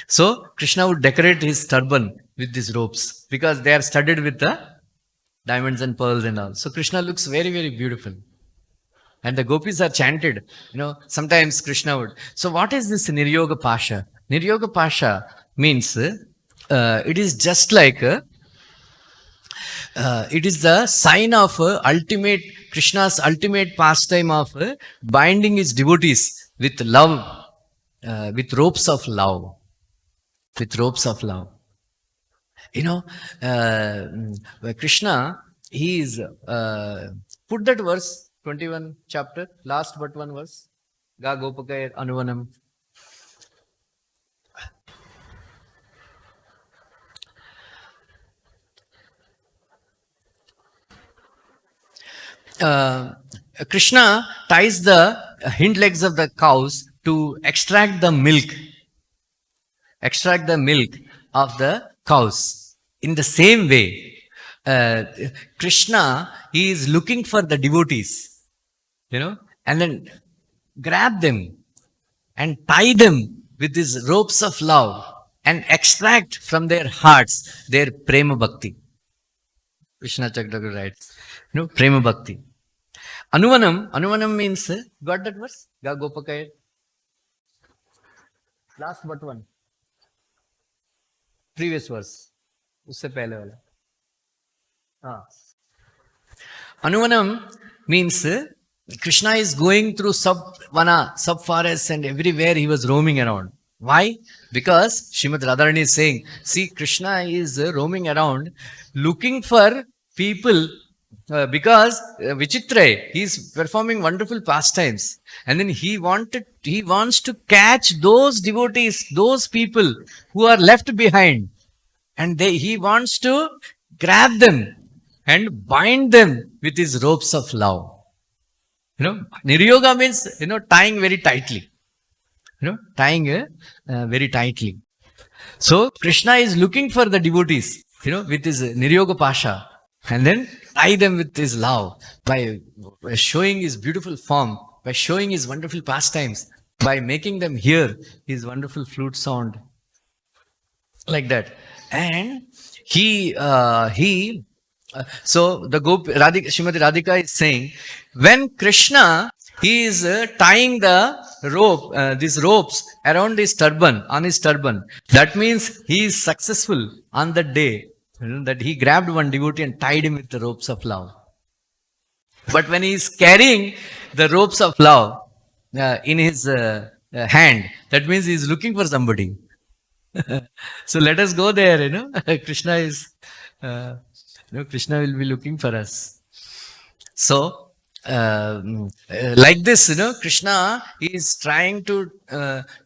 So Krishna would decorate his turban with these ropes because they are studded with the diamonds and pearls and all. So Krishna looks very, very beautiful. And the gopis are chanted. Sometimes Krishna would. So what is this Niryoga Pasha? Niryoga Pasha means it is just like it is the sign of Krishna's ultimate pastime of binding his devotees with love, with ropes of love. With ropes of love. Krishna, he is, put that verse, 21 chapter, last but one verse. Ga Gopakaya Anuvanam. Krishna ties the hind legs of the cows to extract the milk of the cows. In the same way, Krishna, he is looking for the devotees, and then grab them and tie them with these ropes of love and extract from their hearts their prema bhakti. Krishna Chakravarti writes, prema bhakti. Anuvanam means, got that verse? Ga Gopakaya. Last but one. Previous verse. Usse pehle wala. Anuvanam means Krishna is going through sub-forests and everywhere he was roaming around. Why? Because Srimad Radharani is saying, see, Krishna is roaming around looking for people because Vichitra, he is performing wonderful pastimes. And then he wants to catch those devotees, those people who are left behind. And he wants to grab them and bind them with his ropes of love. Niryoga means, tying very tightly. Tying very tightly. So, Krishna is looking for the devotees, with his Niryoga Pasha. And then tie them with his love by showing his beautiful form, by showing his wonderful pastimes, by making them hear his wonderful flute sound. Like that. And so the Srimati Radhika is saying, when Krishna, he is tying the rope, these ropes around his turban, on his turban, that means he is successful on that day, that he grabbed one devotee and tied him with the ropes of love. But when he is carrying the ropes of love in his hand, that means he is looking for somebody. So let us go there, Krishna is, Krishna will be looking for us. So, like this, Krishna is trying to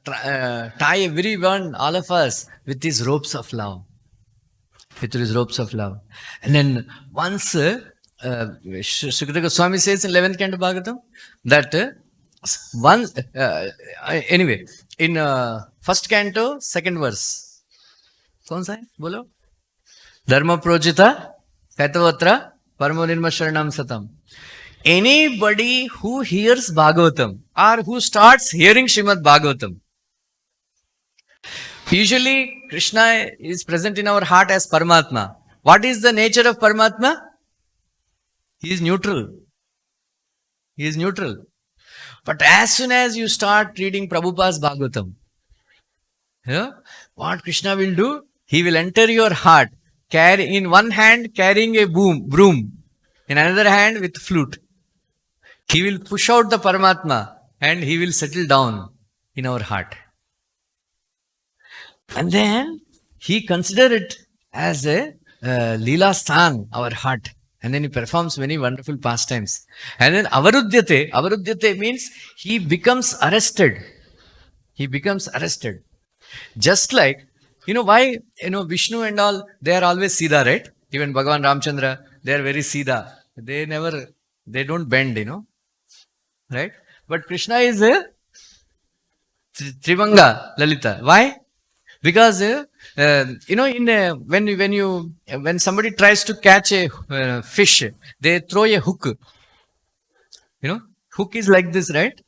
tie everyone, all of us, with his ropes of love. With his ropes of love. And then once, Sukadeva Goswami says in 11th canto Bhagavatam, that once, anyway, in first canto, second verse. Kaun sa hai? Bolo. Dharma projita, Kaitavatra, Paramo Nirma Sharanam Satam. Anybody who hears Bhagavatam or who starts hearing Srimad Bhagavatam, usually Krishna is present in our heart as Paramatma. What is the nature of Paramatma? He is neutral. He is neutral. But as soon as you start reading Prabhupada's Bhagavatam, what Krishna will do? He will enter your heart, in one hand carrying a broom, in another hand with flute. He will push out the Paramatma, and he will settle down in our heart. And then he consider it as a Leela Sthan, our heart. And then he performs many wonderful pastimes. And then avarudyate means he becomes arrested. He becomes arrested. Just like, why, Vishnu and all, they are always Siddha, right? Even Bhagavan Ramchandra, they are very Siddha. They don't bend, right? But Krishna is a Trivanga Lalita. Why? Because when somebody tries to catch a fish, they throw a hook. Hook is like this, right?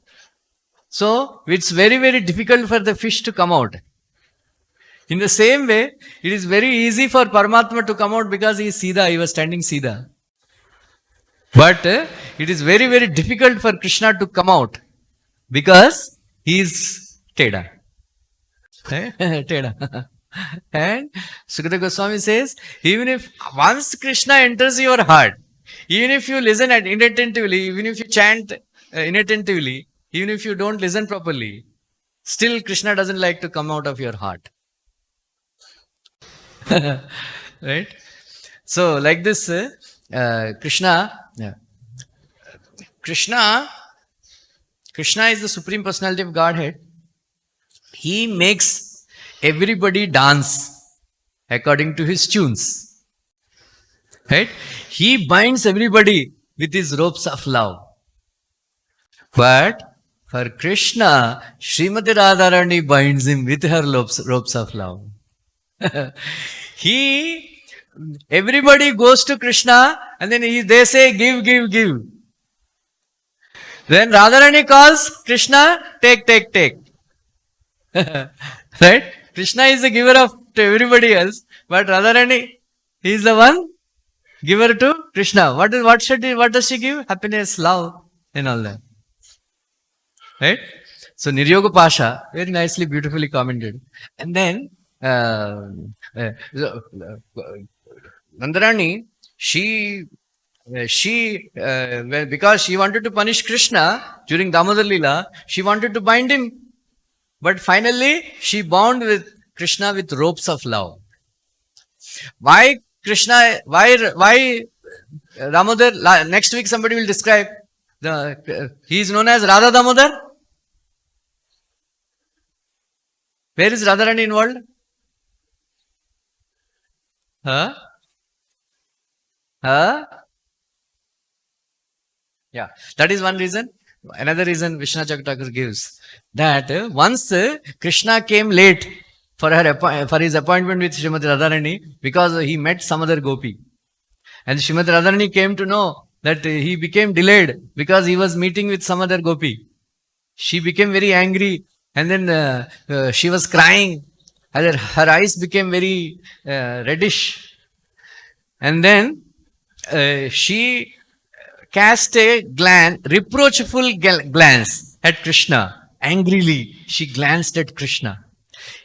So it's very, very difficult for the fish to come out. In the same way, it is very easy for Paramatma to come out because he is Siddha, he was standing Siddha. But it is very, very difficult for Krishna to come out because he is Teda. Teda. And Sukadeva Goswami says, even if once Krishna enters your heart, even if you listen inattentively, even if you chant inattentively, even if you don't listen properly, still Krishna doesn't like to come out of your heart. Right? So, like this, Krishna is the Supreme Personality of Godhead. He makes everybody dance according to his tunes. Right? He binds everybody with his ropes of love. But for Krishna, Srimati Radharani binds him with her ropes of love. Everybody goes to Krishna and then they say, give, give, give. Then Radharani calls Krishna, take, take, take. Right? Krishna is the giver to everybody else, but Radharani is the one giver to Krishna. What does she give? Happiness, love, and all that. Right? So Niryoga Pasha, very nicely, beautifully commented. And then Nandarani, because she wanted to punish Krishna during Damodar Leela, she wanted to bind him. But finally, she bound with Krishna with ropes of love. Why Krishna? Why Damodar? Next week, somebody will describe. He is known as Radha Damodar. Where is Radharani involved? Huh? Yeah, that is one reason. Another reason Vishnu Chakravarti gives that once Krishna came late for his appointment with Srimati Radharani because he met some other gopi, and Srimati Radharani came to know that he became delayed because he was meeting with some other gopi. She became very angry, and then she was crying. Her eyes became very reddish, and then she cast a reproachful glance at Krishna. Angrily, she glanced at Krishna.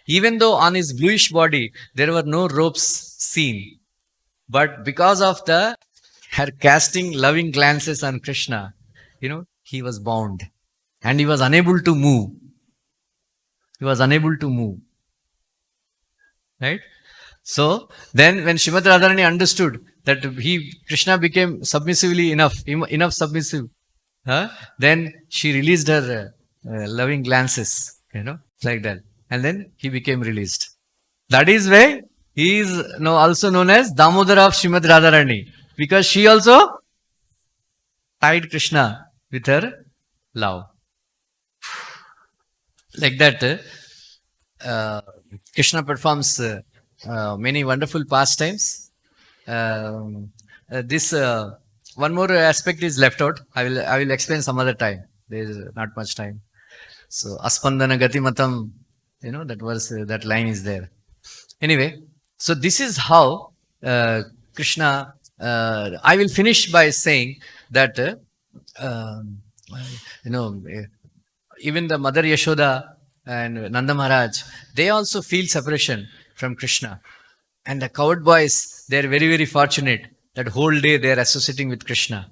Even though on his bluish body there were no ropes seen, but because of her casting loving glances on Krishna, he was bound and he was unable to move. Right? So then when Srimati Radharani understood that Krishna became submissively enough submissive, then she released her loving glances, like that. And then he became released. That is why he is also known as Damodar of Srimati Radharani, because she also tied Krishna with her love. Like that, Krishna performs many wonderful pastimes. This one more aspect is left out. I will explain some other time. There is not much time. So Aspandana Gatimatam, that line is there. Anyway, so this is how Krishna. I will finish by saying that even the Mother Yashoda and Nanda Maharaj, they also feel separation from Krishna. And the cowherd boys, they are very, very fortunate that whole day they are associating with Krishna.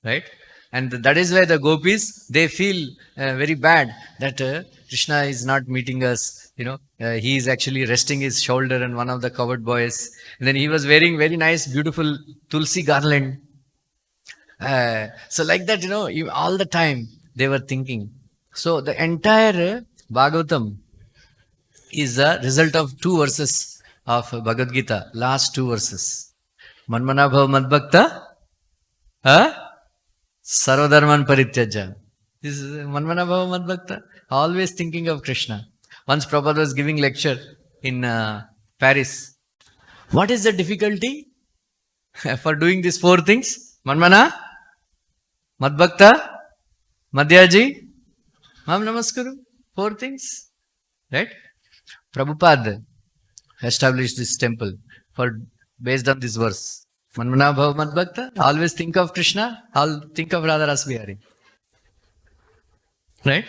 Right? And that is why the gopis, they feel very bad that Krishna is not meeting us. He is actually resting his shoulder on one of the covered boys. And then he was wearing very nice, beautiful tulsi garland. So like that, all the time they were thinking. So the entire Bhagavatam is a result of two verses of Bhagavad Gita, last two verses. Manmana bhav madbhakta, sarvadharman parityaja. This is Manmana bhav madbhakta, always thinking of Krishna. Once Prabhupada was giving lecture in Paris. What is the difficulty for doing these four things? Manmana, madbhakta, madhyaji, mam namaskuru. Four things. Right? Prabhupada established this temple based on this verse. Manmana bhav madbhakta, always think of Krishna, think of Radha Ras Bihari. Right?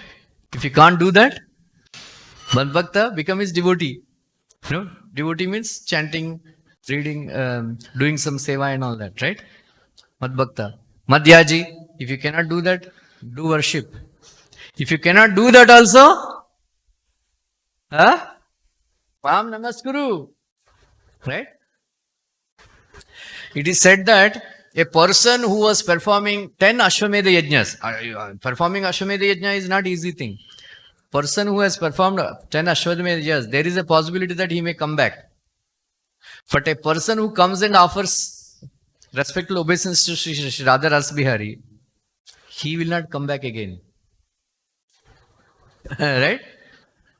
If you can't do that, madbhakta, become his devotee. Devotee means chanting, reading, doing some seva and all that, right? Madbhakta. Madhyaji, if you cannot do that, do worship. If you cannot do that also, Mam namaskuru. Right? It is said that a person who was performing 10 Ashwamedha Yajnas, performing Ashwamedha Yajna is not easy thing. Person who has performed 10 Ashwamedha Yajnas, there is a possibility that he may come back. But a person who comes and offers respectful obeisance to Shri Radha Ras Bihari, he will not come back again. Right?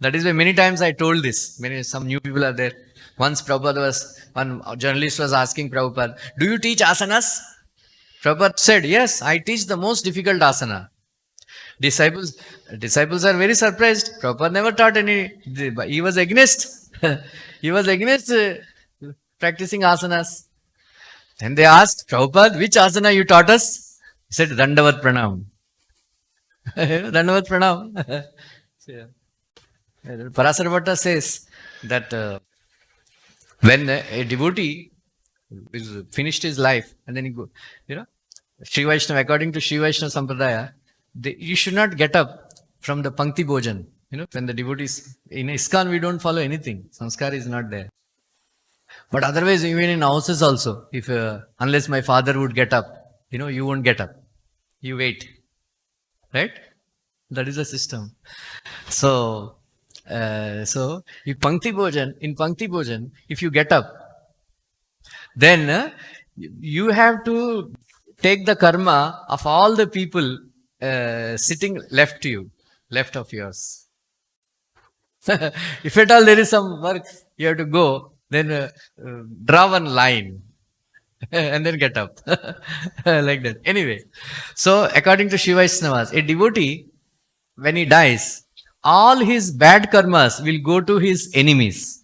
That is why many times I told this. Some new people are there. Once one journalist was asking Prabhupada, do you teach asanas? Prabhupada said, yes, I teach the most difficult asana. Disciples are very surprised. Prabhupada never taught any. He was against. He was against practicing asanas. And they asked, Prabhupada, which asana you taught us? He said, Dandavat Pranam. Dandavat Pranam. Parasarvata says that when a devotee is finished his life and then he go, Sri Vaishnava, according to Sri Vaishnava Sampradaya, you should not get up from the Pankti Bhojan. When the devotees, in ISKCON we don't follow anything. Sanskar is not there. But otherwise, even in houses also, unless my father would get up, you won't get up. You wait. Right? That is the system. So in Pankti Bhojan, if you get up, then you have to take the karma of all the people sitting left of yours. If at all there is some work you have to go, then draw one line and then get up. Like that. Anyway, so according to Shiva Vaishnavas, a devotee, when he dies, all his bad karmas will go to his enemies.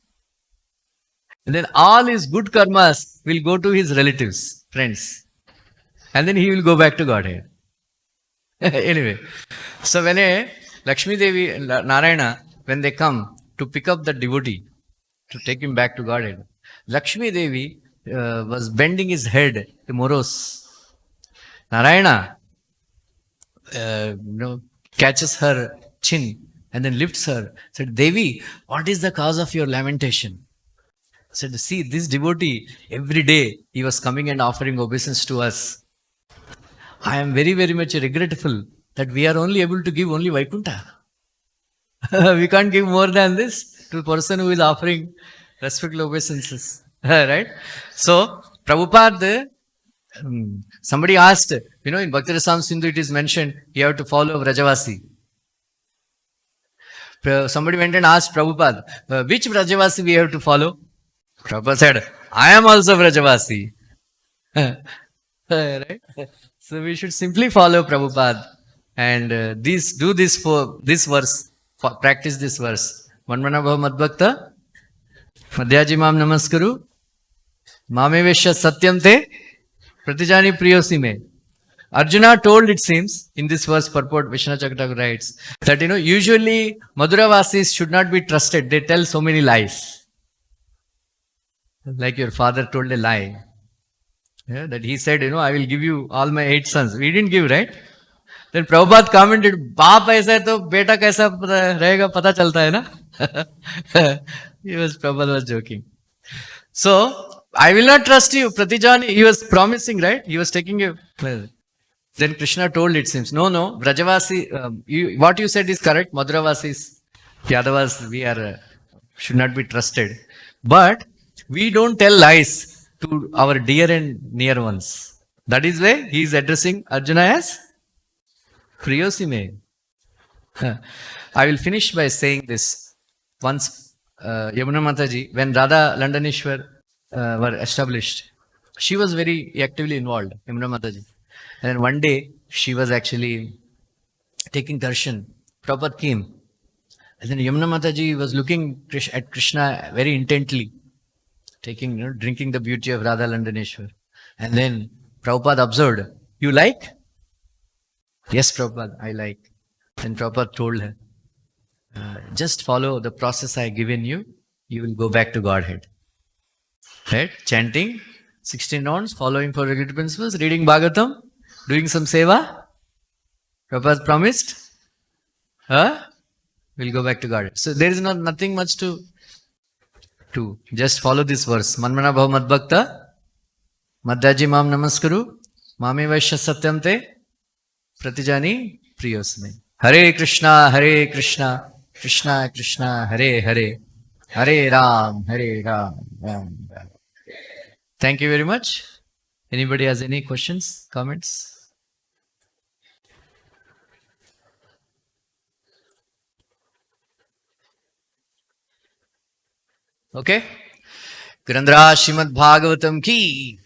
And then all his good karmas will go to his relatives, friends. And then he will go back to Godhead. Anyway, so when Lakshmi Devi and Narayana, when they come to pick up the devotee, to take him back to Godhead, Lakshmi Devi was bending his head to morose. Narayana catches her chin and then lifts her. Said, Devi, what is the cause of your lamentation? Said, see, this devotee, every day he was coming and offering obeisance to us. I am very, very much regretful that we are only able to give only Vaikuntha. We can't give more than this to a person who is offering respectful obeisances. Right? So, Prabhupada, somebody asked, in Bhakti Rasam Sindhu it is mentioned, you have to follow Vrajavasi. Somebody went and asked Prabhupada, which Vrajavasi we have to follow? Prabhupada said, I am also Vrajavasi. Right? So we should simply follow Prabhupada and do this for this verse, practice this verse. Manmana bhava madbhakta, madhyaji mam namaskaru, mamevesha satyam te, pratijani priyosi me. Arjuna told, it seems, in this verse purport, Vishnu Chakravarti writes, that usually Madhuravasis should not be trusted. They tell so many lies. Like your father told a lie. Yeah, that he said, I will give you all my 8 sons. We didn't give, right? Then Prabhupada commented, बाप ऐसा है तो बेटा कैसा रहेगा पता चलता है ना? Prabhupada was joking. So, I will not trust you, Pratijani. He was promising, right? He was taking a. Then Krishna told, it seems, no, Brajavasi, what you said is correct. Madhuravasis, Yadavas, we are should not be trusted. But we don't tell lies to our dear and near ones. That is why he is addressing Arjuna as Priyosime. I will finish by saying this. Once Yamuna Mataji, when Radha Landaneshwar were established, she was very actively involved, Yamuna Mataji. And then one day, she was actually taking darshan. Prabhupada came. And then Yamuna Mataji was looking at Krishna very intently, drinking the beauty of Radha Landaneshwar. And then Prabhupada observed, you like? Yes, Prabhupada, I like. Then Prabhupada told her, just follow the process I have given you, you will go back to Godhead. Right? Chanting 16 rounds, following for regular principles, reading Bhagavatam, doing some seva. Prabhupada promised, we'll go back to Godhead. So there is nothing much to just follow this verse. Manmana bhav mad bhakta, madhyaji mam namaskaru, mame vaishya satyam te, pratijani priyosme. Hare Krishna, Krishna Krishna, Hare Hare, Hare Ram, Ram Ram. Thank you very much. Anybody has any questions, comments? Okay. Grandhara Srimad Bhagavatam ki